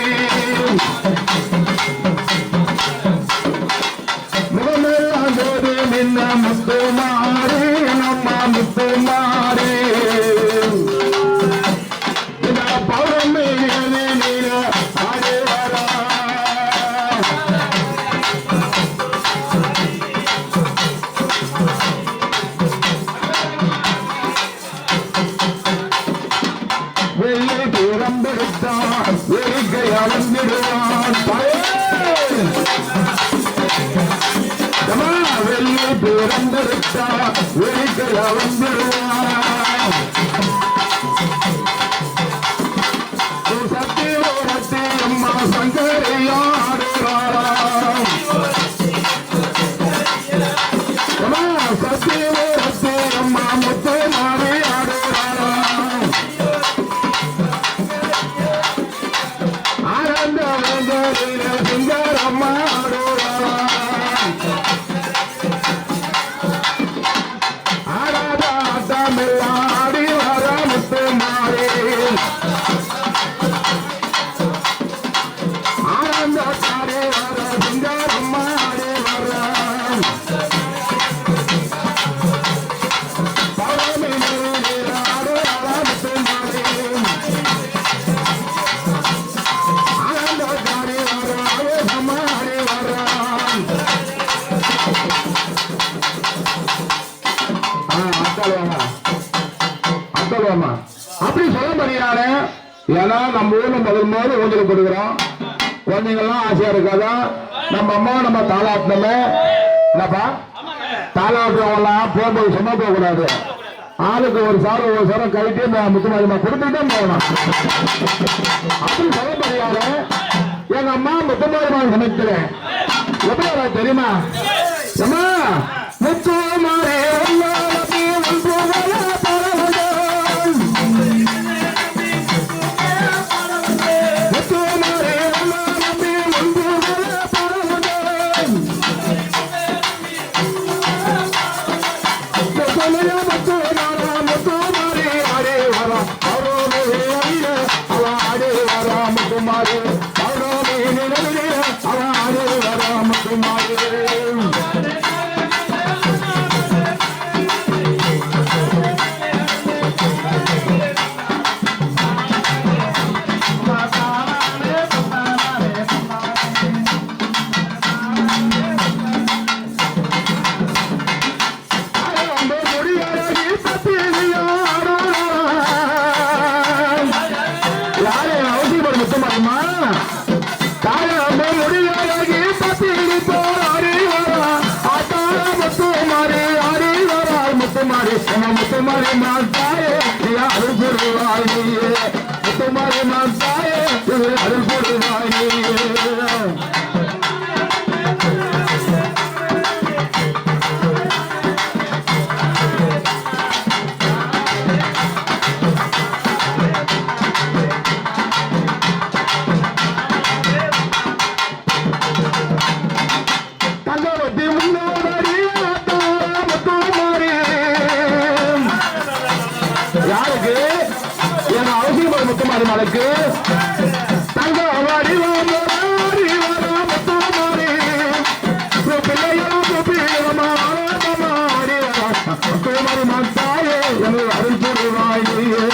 முகமெல்லாம் போது நின்ன முத்துமாரி அம்மா முத்துமாரி இந்த பௌர்ணமி நீர ஆடி வர வெள்ளை பிறந்தெடுத்தான் எரிக்கை அளந்திடுவான் வெள்ளை பிறந்தெடுத்தான் எரிக்கை அளந்திடுவான் சத்தி ஓரத்தி அம்மா சங்கரையாடுவாராம் சத்தி ஓரத்தி அம்மா முத்து மாறி ஆடுவாராம் ஆனந்த சிங்காரம்மா ஆடுவாராம் ஆடாத ஆட்டமில்லாடி வர முத்து மாறி ஆனந்த தாடி வர சிங்காரம்மா ஆடி வர பௌர்ணமி அக்கல்வாமா அப்படி சொல்ல முடியாது. ஏன்னா நம்ம ஊர்ல முதல் ஊஞ்சல் கொடுக்குறோம். குழந்தைங்கள்லாம் ஆசையா இருக்காதா நம்ம அம்மா நம்ம தாளாட்டணுமே. என்னப்பா தாளாட்டுறவங்கலாம் போகும்போது சும்மா போக கூடாது. ஆளுக்கு ஒரு சாரம் கழிட்டு முத்துமாரிமா கொடுத்துட்டே போகணும். அப்படி சொல்ல முடியாது. எங்க அம்மா முத்துமாரிமா சமைக்கிறேன் எப்படி தெரியுமா? அம்மா முத்துமாரி முத்துமாரி மாத்தாயே அருள் புரிவாய் நீயே. முத்துமாரி மாத்தாயே அருள் புரிவாய் நீயே. முத்துமாரிமாளுக்கு தங்க வாடி முத்துமாரி முத்துமாரி மாத்தாயே எங்கள் அருள் புரிவாய் நீயே.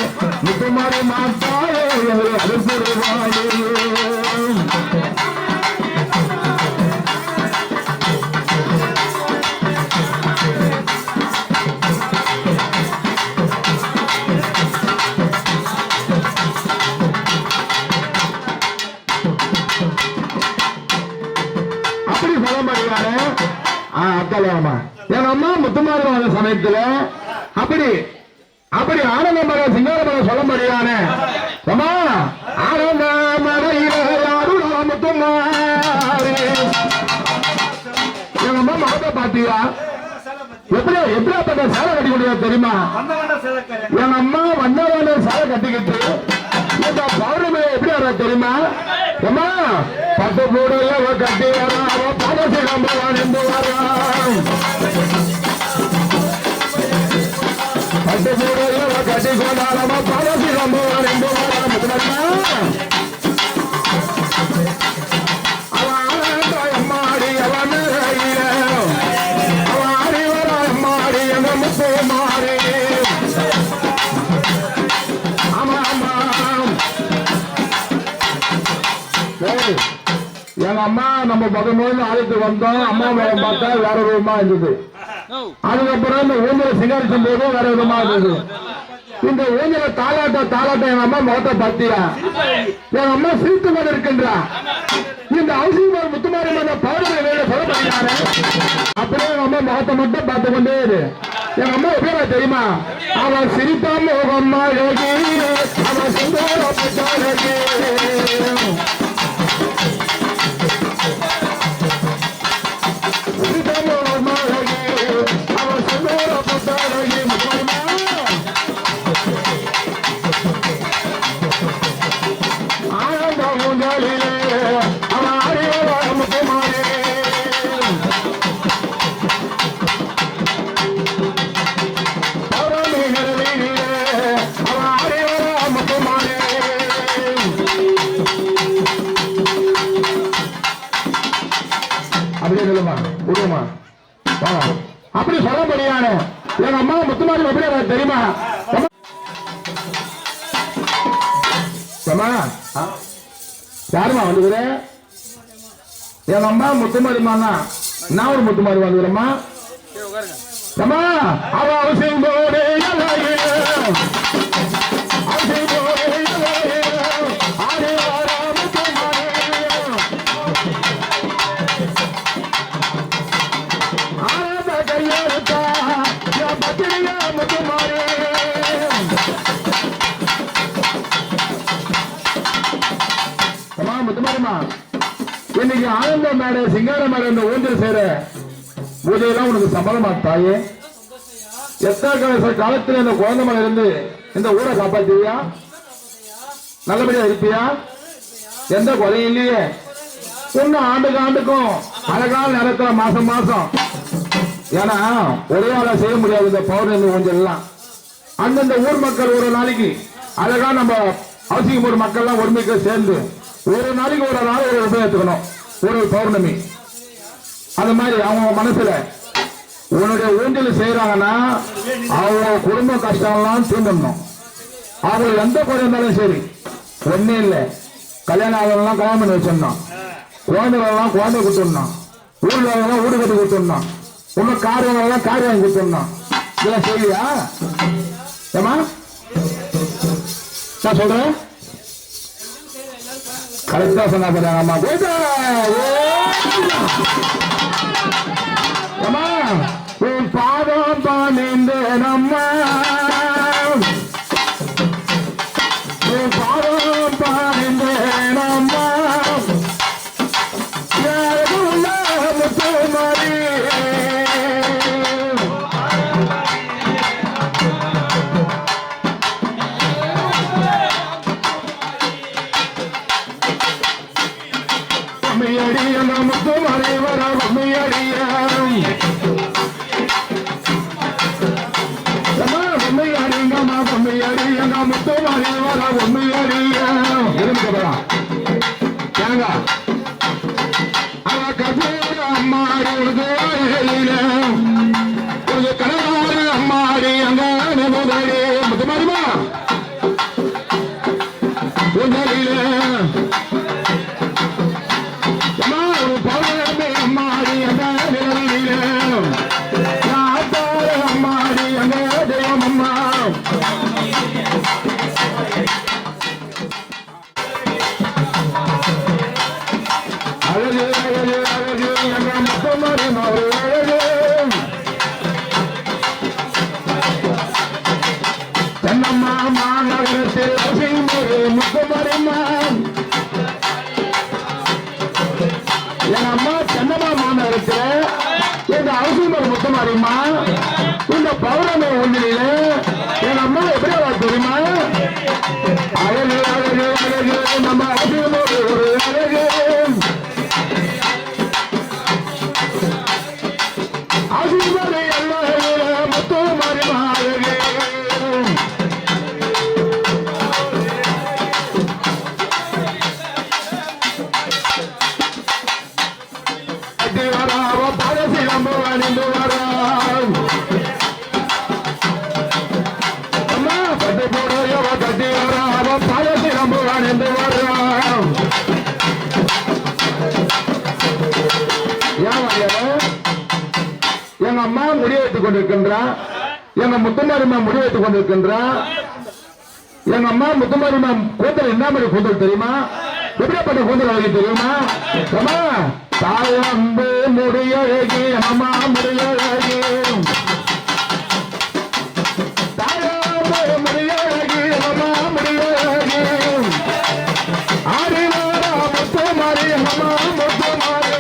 முத்துமாரி மாத்தாயே எங்கள் அருள் புரிவாய் நீயே. என் அம்மா முத்துமாரிமான சமயத்துல அப்படி அப்படி ஆனந்த மகன் சிங்கார மகன் சொல்ல முடியாத அம்மா ஆனந்த மகையில முத்துமாரி என் அம்மா மகத்தை பாத்தியா எப்படியாப்பட்ட சேலை கட்டி முடியாது தெரியுமா? என் அம்மா வந்தவன சேலை கட்டிக்கிட்டு இந்த பௌர்ணமி எப்படி வர தெரியுமா? அம்மா பட்டு பூடைய கட்டி வரா பதசி நம்பவான் என்று வரா பட்டு பூடைய கட்டி கொண்டாடமா பதசி நம்பவான் என்று வரா. அவன் அம்மாடி அவன் அவன் ஆடி வர அம்மாடி எங்க முத்து மாறி எங்க அம்மா நம்ம முதல்ல ஆதித்து வந்தோம். அம்மா பார்த்தா வேற விதமா இருந்தது. அதுக்கப்புறம் இந்த ஊஞ்சலை சிங்காரிச்சும் போதும் வேற விதமா இருந்தது. இந்த ஊஞ்சலை தாளாட்ட எங்க அம்மா முகத்தை பார்த்தியா? எங்க அம்மா சிரித்து கொண்டு இருக்கின்றா. இந்த அவசியம் முத்துமாரி பௌர்ணமி வேலை சொல்லப்படுகிறாரு. அப்படியே எங்க அம்மா முகத்தை மட்டும் பார்த்து கொண்டே இரு. எங்க அம்மா எப்படி தெரியுமா? அவன் சிரிப்பா முகம் அழகி அவன் சுந்தர அழகி அப்படி சொல்ல முடியாது. எங்க அம்மா முத்துமாரி எப்படி தெரியுமா? யாருமா வந்துக்குற? எங்க அம்மா முத்துமாரிமாண்ணா நான் ஒரு முத்துமாரி வந்துக்கிறேம்மா. அவ அவசியம் போடு மாடு சிங்கார மாடு இந்த ஊஞ்சல் செய்யற பூஜையெல்லாம் உனக்கு சம்பளமா தாயே? எத்தனை காலத்துல இந்த குழந்தை மேல இருந்து இந்த ஊரை காப்பாத்துவியா? நல்லபடியா இருப்பியா? எந்த குறையும் இல்லையே. இன்னும் ஆண்டுக்கும் அழகான நேரத்துல மாசம் மாசம், ஏன்னா ஒரே ஆளா செய்ய முடியாது இந்த பௌர்ணமி ஊஞ்சல் எல்லாம். அந்தந்த ஊர் மக்கள் ஒரு நாளைக்கு அழகா நம்ம ஹவுசிங் போர்டு மக்கள் எல்லாம் ஒருமைக்க சேர்ந்து ஒரு நாளைக்கு ஒரு நாள் ஒரு ரூபாய் எடுத்துக்கணும். ஒரு பௌர்ணமி அந்த மாதிரி அவங்க மனசுல உன்னுடைய ஊஞ்சல் செய்யறாங்கன்னா அவங்க குடும்ப கஷ்டம்லாம் தீர்ந்துடணும். அவங்க எந்த குறை இருந்தாலும் சரி, ஒன்னே இல்லை, கல்யாணம் ஆகலாம் கல்யாணம் பண்ணி வச்சிடணும், குழந்தைகளெல்லாம் குழந்தை கொடுத்துடணும், ஊர்ல வீடு கட்டி கொடுத்துடணும், இன்னும் கார் வாங்கலாம் கார் வாங்கி கொடுத்துடணும். இதெல்லாம் செய்யலையா ஏமா? நான் சொல்றேன் கரெக்டா சொன்னா போறாங்க அம்மா. அம்மா உன் பாதம் பாந்தேன் அம்மா, உன் பாதம் பாந்தேன் அம்மா, முத்துமாரி முத்துமாரி வர பொம்மையடியாம் பொம்மையடிங்கம்மா பொம்மையடியங்க முத்துமாரி வர பொம்மையடியாம் இருந்துக்கலாம் ஏங்க அவ கபூர் அம்மாடி ஒரு கணவாறு அம்மாடி அங்க முதலே முத்துமாரிமா முதலில முத்துமாரிமா இந்த பௌர்ணமி ஒன்றில என் அம்மா எப்படி தெரியுமா? அழகு அழகு அழகு நம்ம அவசியம் ஒரு அழகு அசிமதி எல்லாம் முத்துமாரிமா அழகு எங்க அம்மா முடிவெடுத்துக் கொண்டிருக்கின்றான், எங்க முத்துமாரிமா முடிவெடுத்துக் கொண்டிருக்கின்றான். எங்க அம்மா முத்துமாரிமா கூந்தல் என்ன மாதிரி கூந்தல் தெரியுமா? எப்படிப்பட்ட கூந்தல் அழகி தெரியுமா? தாயம்பு முடியழகி அம்மா முடியழகி, தாயம்பு முடியழகி அம்மா முடியழகி, ஆடிவாரா முத்துமாரி அம்மா முத்துமாரி.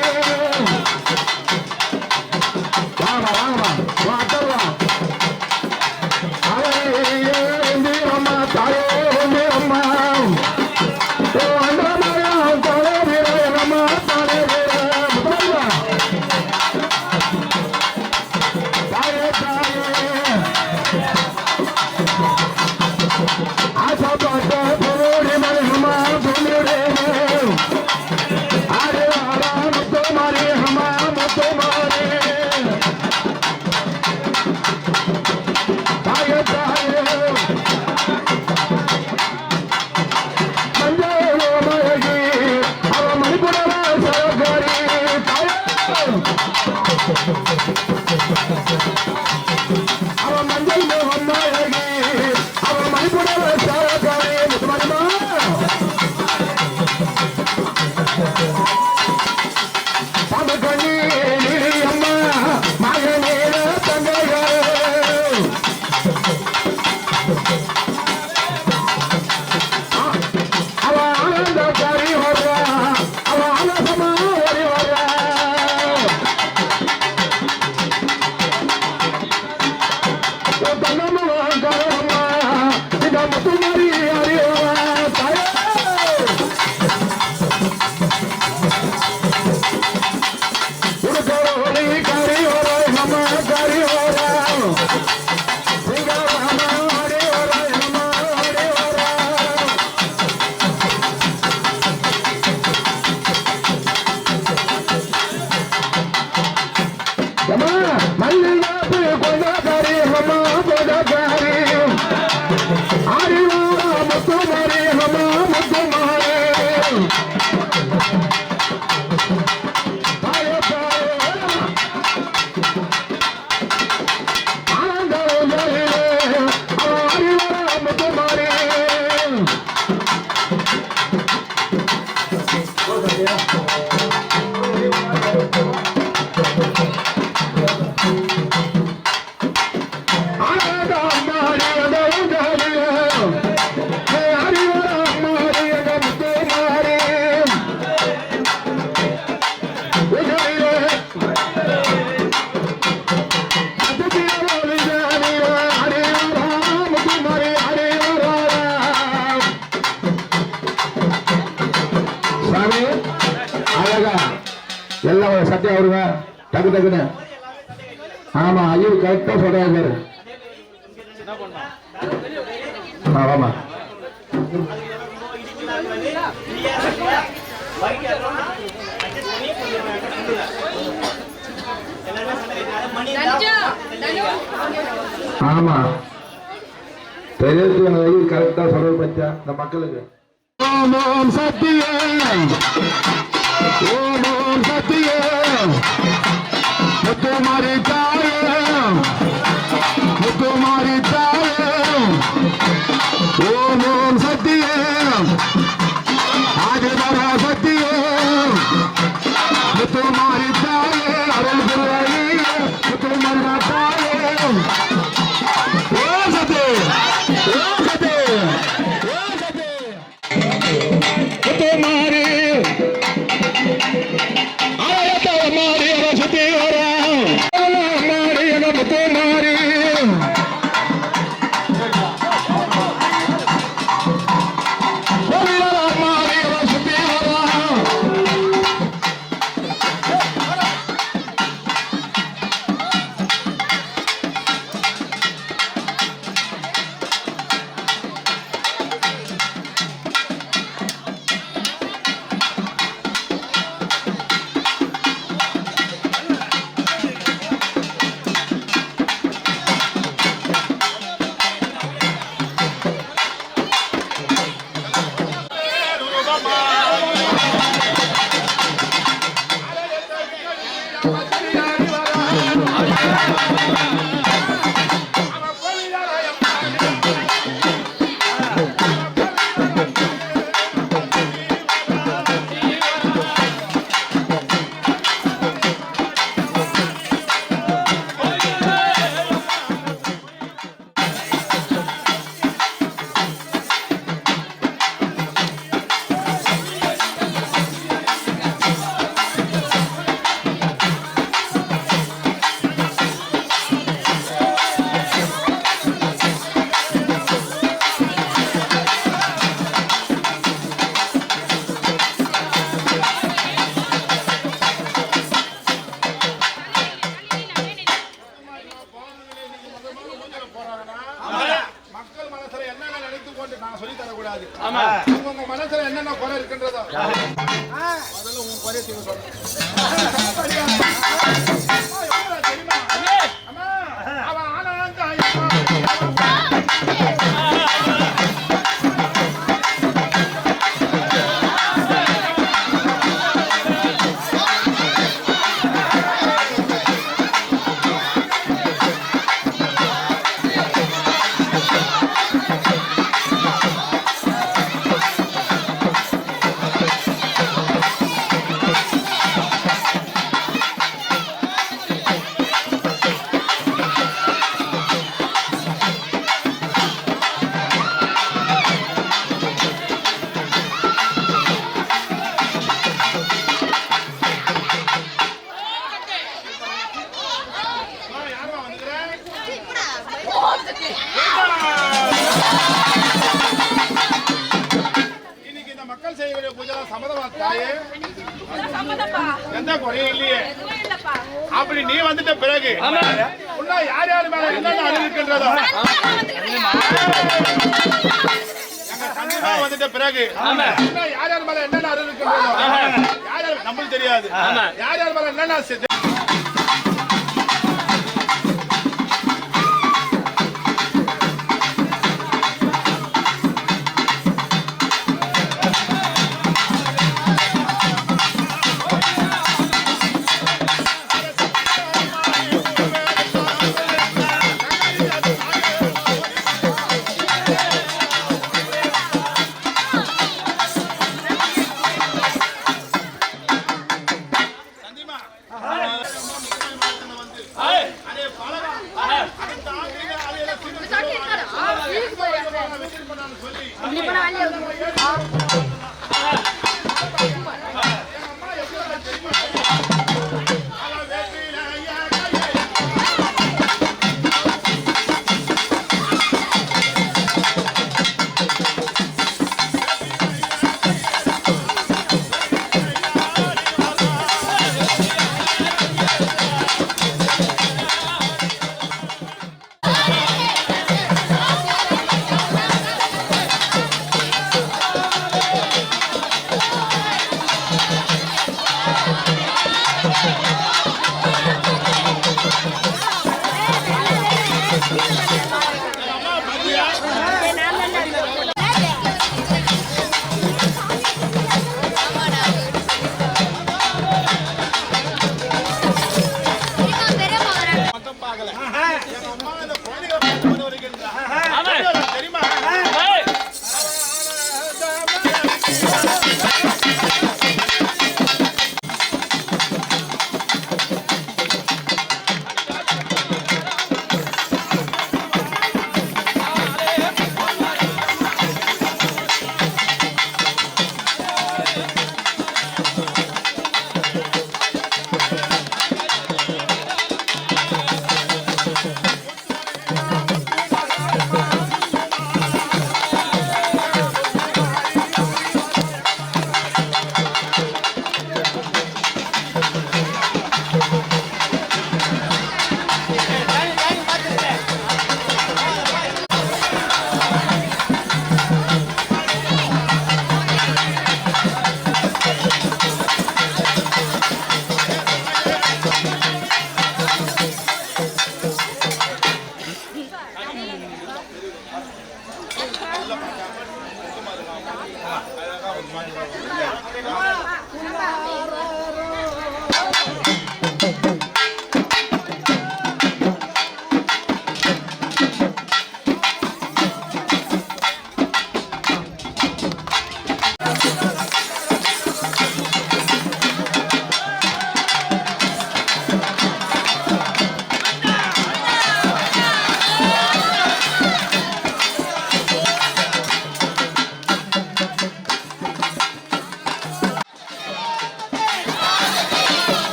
அவ ஆனந்த காரி வர்றா, அவ ஆனந்தமா ஓடி வர்றா. இந்த முத்துமாரி அறிவா தாயே எல்லாம் சத்தியம் வருங்க டக்கு டக்குன்னு ஆமா ஐயோ கரெக்டா சொல்றாங்க ஆமா ஆமா பெரிய கரெக்டா சொல்றது பத்தியா இந்த மக்களுக்கு ஓம் சத்தியம் ஓம் சத்தியம் முத்துமாரி தாயம் முத்துமாரி தாயம் ஓம் சத்தியம் ஆதிபர சத்தியம் முத்துமாரி தாயம் அருள் புராணி முத்துமாரி தாயம் ஓம் சத்தியம் ஓம் சத்தியம் ஓம் சத்தியம் முத்துமாரி உங்க மனசுல என்னென்ன குறை இருக்கின்றதோ முதல்ல உங்க குறைய செய்ய சொல்றேன். அவன் ஆனந்த இன்னைக்கு இந்த மக்கள் செய்ய வேண்டிய பூஜை சம்மதமா தாயே? எந்த குறையும் இல்லையே. அப்படி நீ வந்துட்ட பிறகு உன்ன யார் யார் மேல என்னென்ன அறிவிக்கின்றதோ வந்துட்ட பிறகு யார் யார் மேல என்னென்ன அறிவிக்கின்றதோ யார் யார் நம்மளுக்கு தெரியாது. யார் யார் மேல என்னென்ன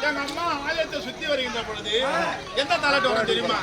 எங்க அம்மா ஆலயத்தை சுத்தி வருகின்ற பொழுது எந்த தாலாட்டு வரும் தெரியுமா?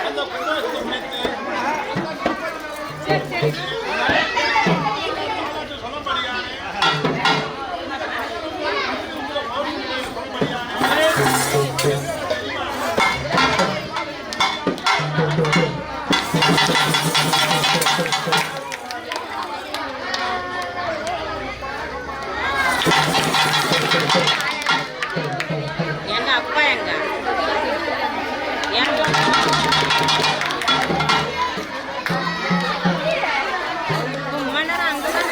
அந்த குண்டத்தை முடித்து சொல்லப்படியானே எங்க அப்பா எங்க எங்க ரொம்ப நேரம் அங்கதான்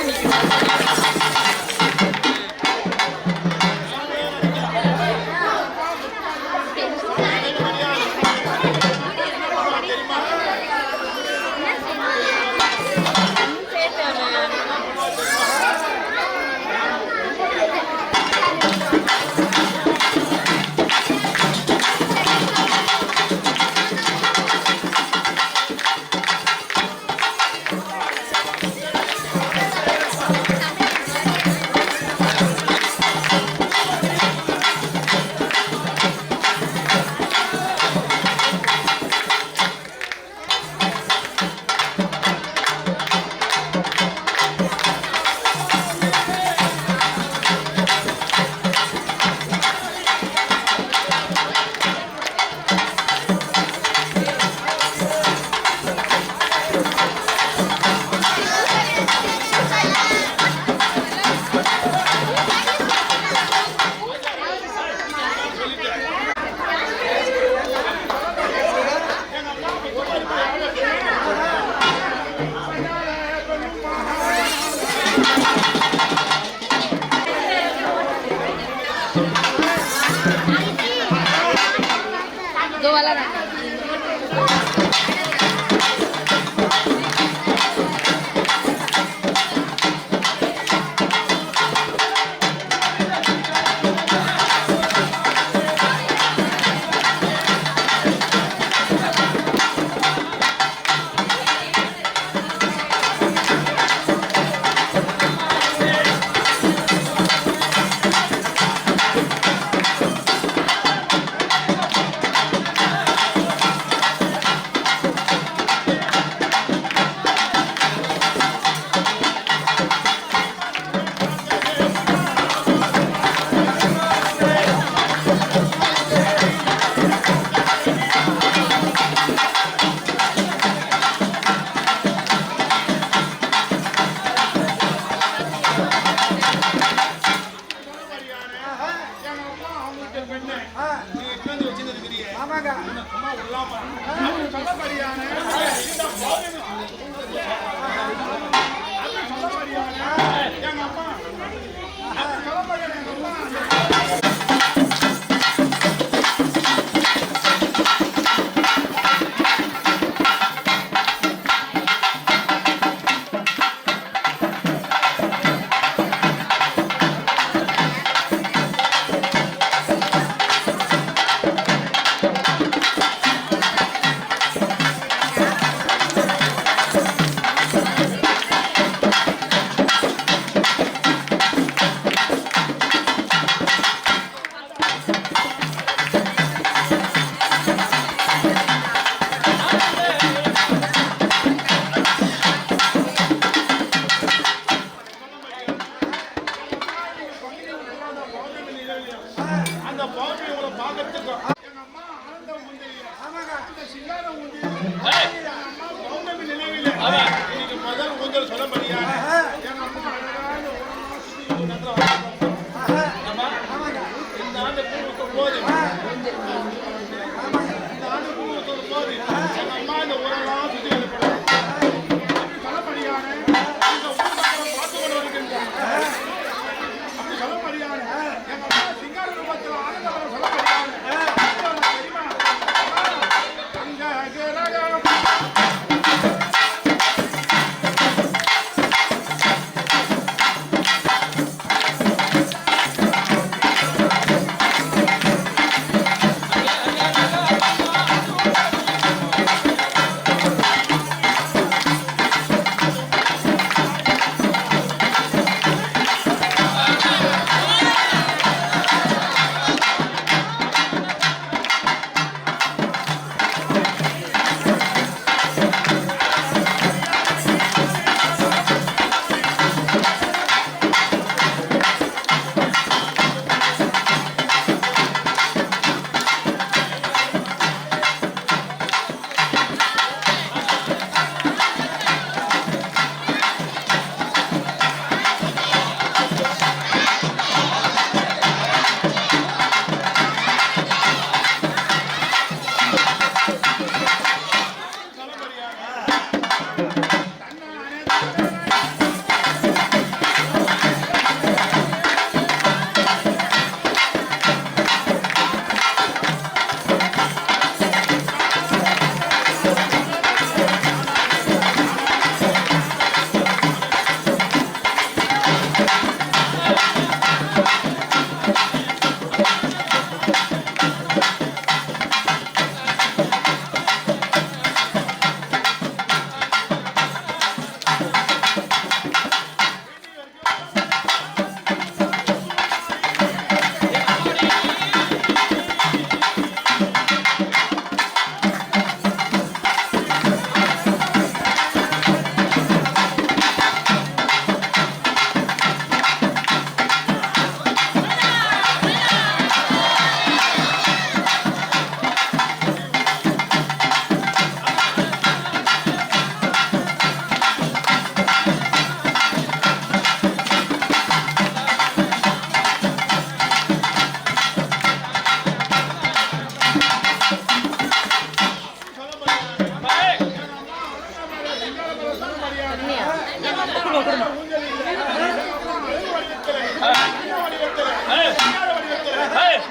வடிவத்துல, ஏய். சிங்கார வடிவத்துல, ஏய்.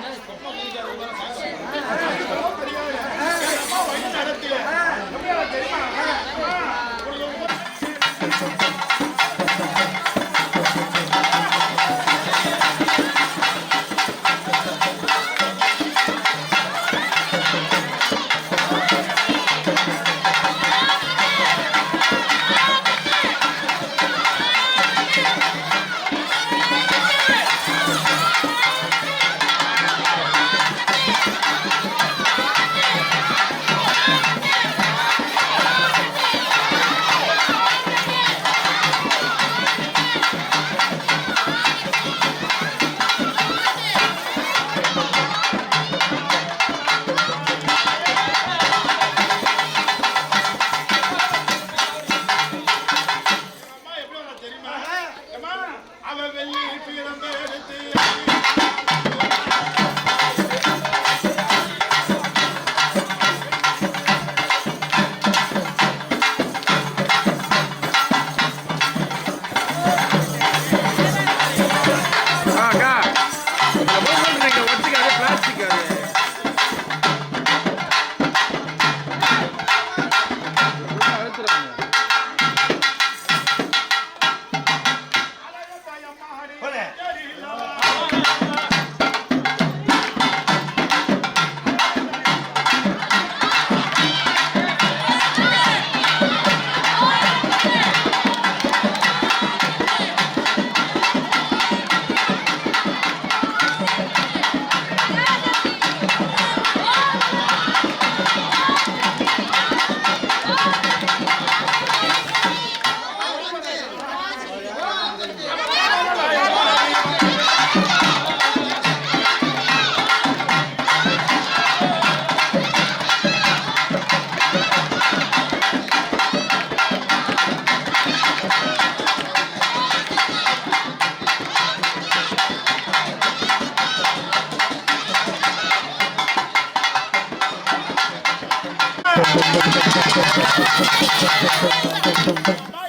எங்க அம்மா வயிற்று நடத்தில. எப்படியா தெரியுமா?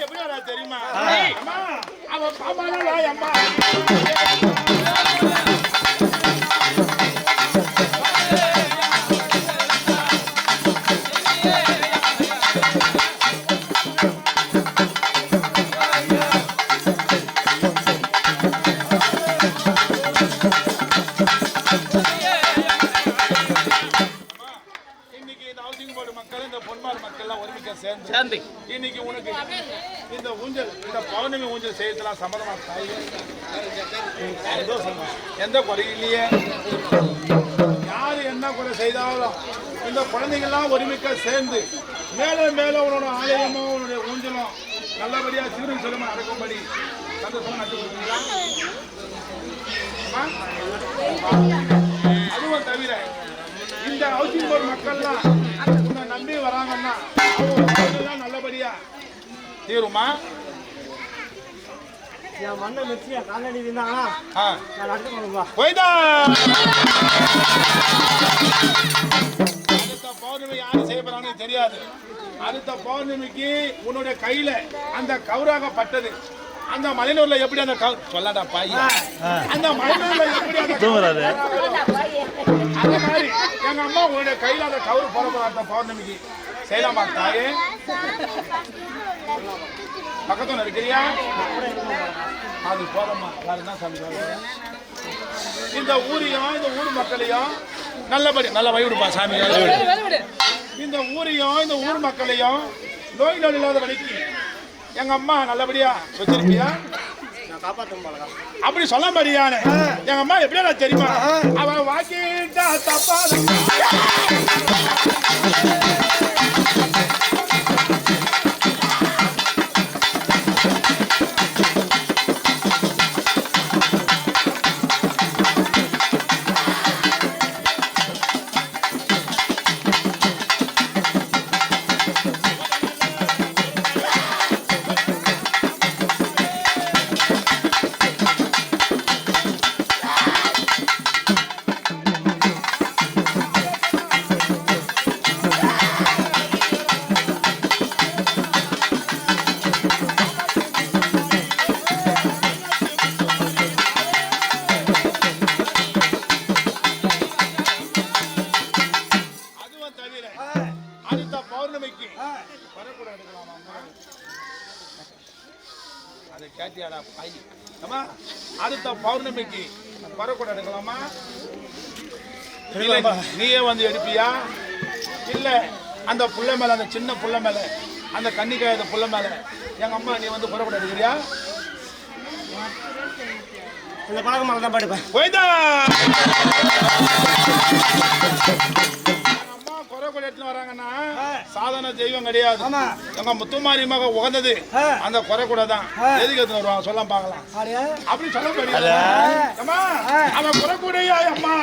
எப்படியா தெரியுமா? அம்மா, அவ பாப்பானா அம்மா. சேர்ந்து இன்னைக்கு உனக்கு இந்த ஊஞ்சல், இந்த பௌர்ணமி ஊஞ்சல் செய்யறதுலாம் சம்மதமா தாயே? ஏதோ சொன்னா எந்த குறையும் இல்லையே. யாரு என்ன குறை செய்தாலும் இந்த குழந்தைங்கள்லாம் ஒருமிக்க சேர்ந்து மேல மேல உன்னோட ஆலயமும் உன்னுடைய ஊஞ்சலும் நல்லபடியா சீரும் செல்வமா நடக்கும்படி சந்தோஷமா நட்டு கொடுக்குறீங்களா? அதுவும் தவிர இந்த ஹவுசிங் போர்டு மக்கள்லாம் உன்னை நம்பி வராங்கன்னா நல்லபடியா தீருமா? என் மண்ணை மிச்சியா காலடி இருந்தாங்கன்னா நான் நடந்து போகணும்பா. போய்தா அடுத்த பௌர்ணமி யாரு செய்ய போறாங்கன்னு தெரியாது. அடுத்த பௌர்ணமிக்கு உன்னுடைய கையில அந்த கௌராகப்பட்டது அந்த மலைநூர்ல எப்படி அந்த சொல்லடா பாய் அந்த மலைநூர்ல எப்படி அந்த மாதிரி எங்க அம்மா உன்னுடைய கையில அந்த கவுரு போட போறாங்க பௌர்ணமிக்கு. செய்யலாமா தாயே? பக்கத்துல இருக்கிறியா? அது போதம்மா. வேற என்ன சாமி சொல்ற? இந்த ஊரையும் இந்த ஊர் மக்களையும் நல்லபடி நல்ல வழிவிடுப்பா சாமி. இந்த ஊரையும் இந்த ஊர் மக்களையும் நோய் நோய் இல்லாத வழிக்கு எங்க அம்மா நல்லபடியா வச்சிருப்பியா? அப்படி சொல்ல முடியாது. எங்க அம்மா எப்படியா தெரியுமா? அவன் வாக்கிட்டா தப்பா அம்மா அடுத்த பௌர்ணமிக்கு வரக்கூட எடுக்கலாமா? நீயே வந்து எடுப்பியா இல்ல அந்த புள்ள மேல, அந்த சின்ன புள்ள மேல, அந்த கன்னிக்காய புள்ள மேல எங்க அம்மா நீ வந்து வரக்கூட எடுக்கிறியா? இந்த பழக்கம் மேல தான் பாடுப்பேன். போய்தா குறை எடுத்துன்னு வராங்கன்னா சாதாரண தெய்வம் கிடையாது. எங்க முத்துமாரி மக உகந்தது அந்த குறை கூட தான். எதுக்கு எடுத்துன்னு வருவாங்க சொல்ல பாக்கலாம். அப்படி சொல்ல முடியாது. அவன் குறை கூடையா அம்மா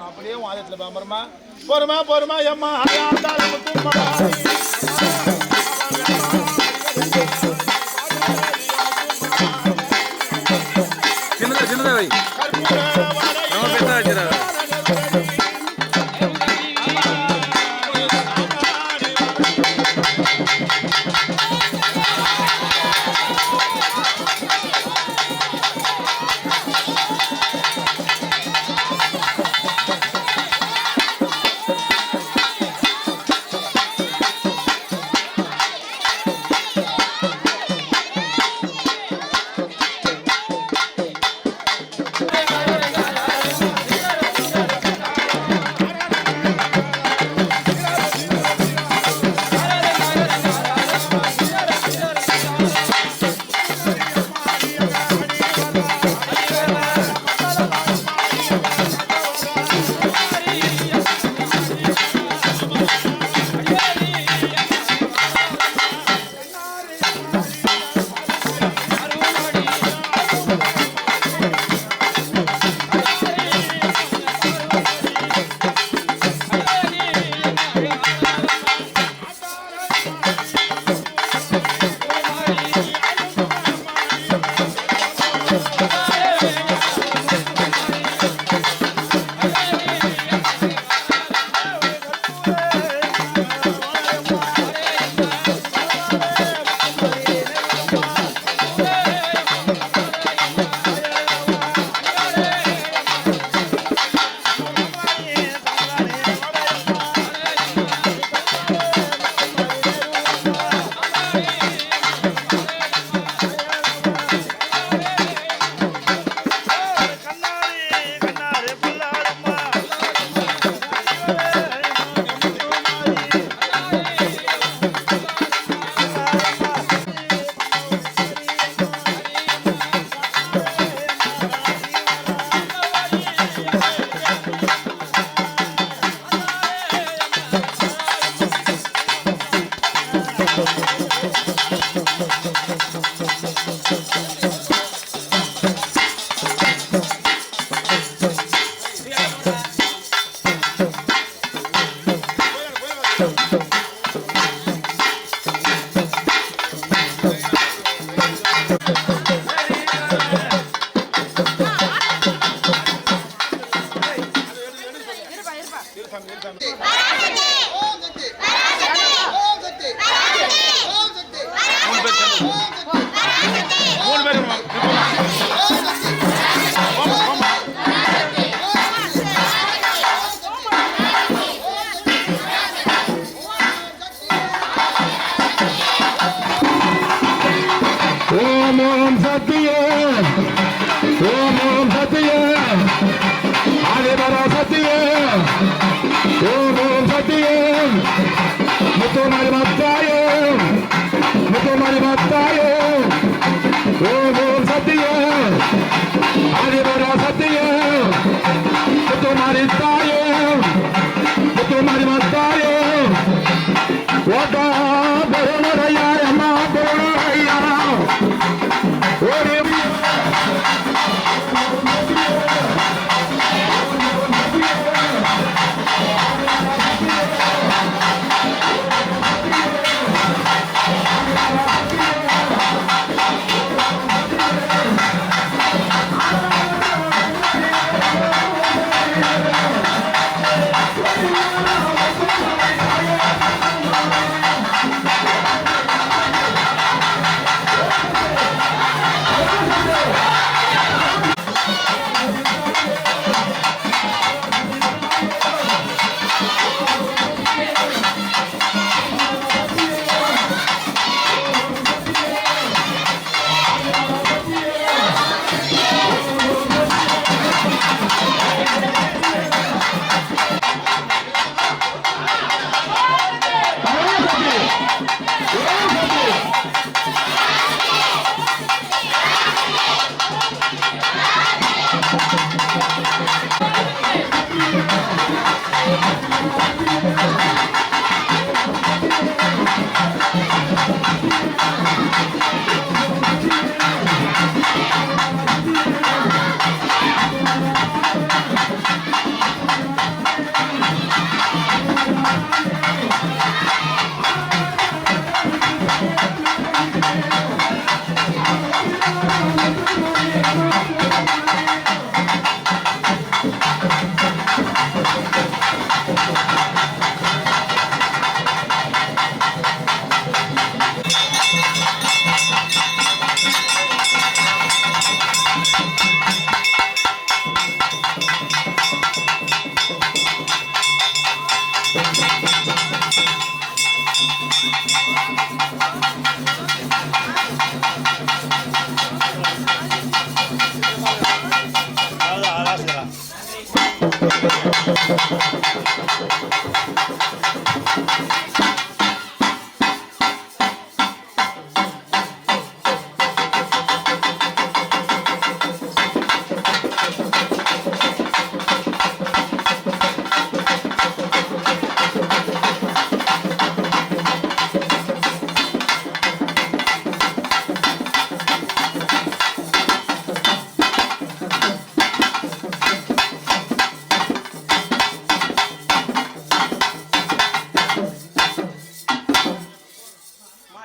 அப்படியே வாதத்துல பாம்பரமா பொறுமா பொறுமா எம்மா சின்னதா சின்னதா வை பெருசா வச்சிடாத.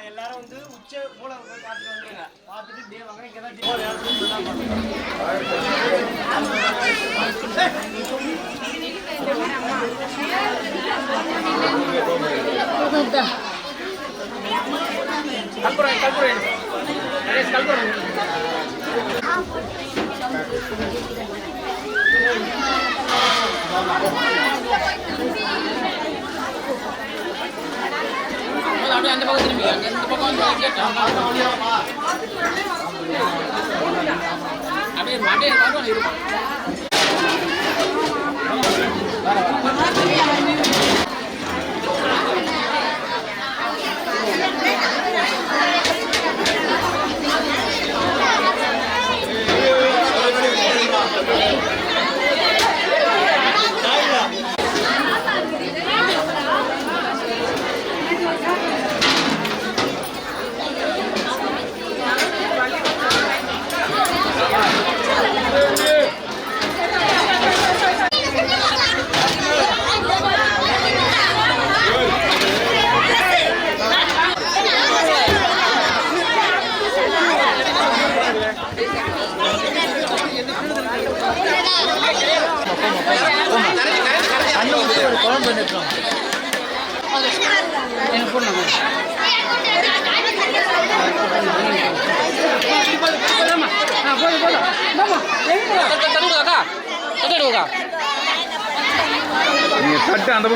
எல்லாரும் வந்து உச்ச மூல போய் பார்த்துட்டு வந்துருங்க. பார்த்துட்டு இப்படியே வாங்க. இங்க தான் தீபாவளி நேரத்துல கல்புரம் கல்புரம் கல்புரம் அப்படியே அந்த பக்கம் திரும்பி இந்த பக்கம் வந்து அப்படியே அப்படியே இருக்கும். நீங்க தட்டு அந்த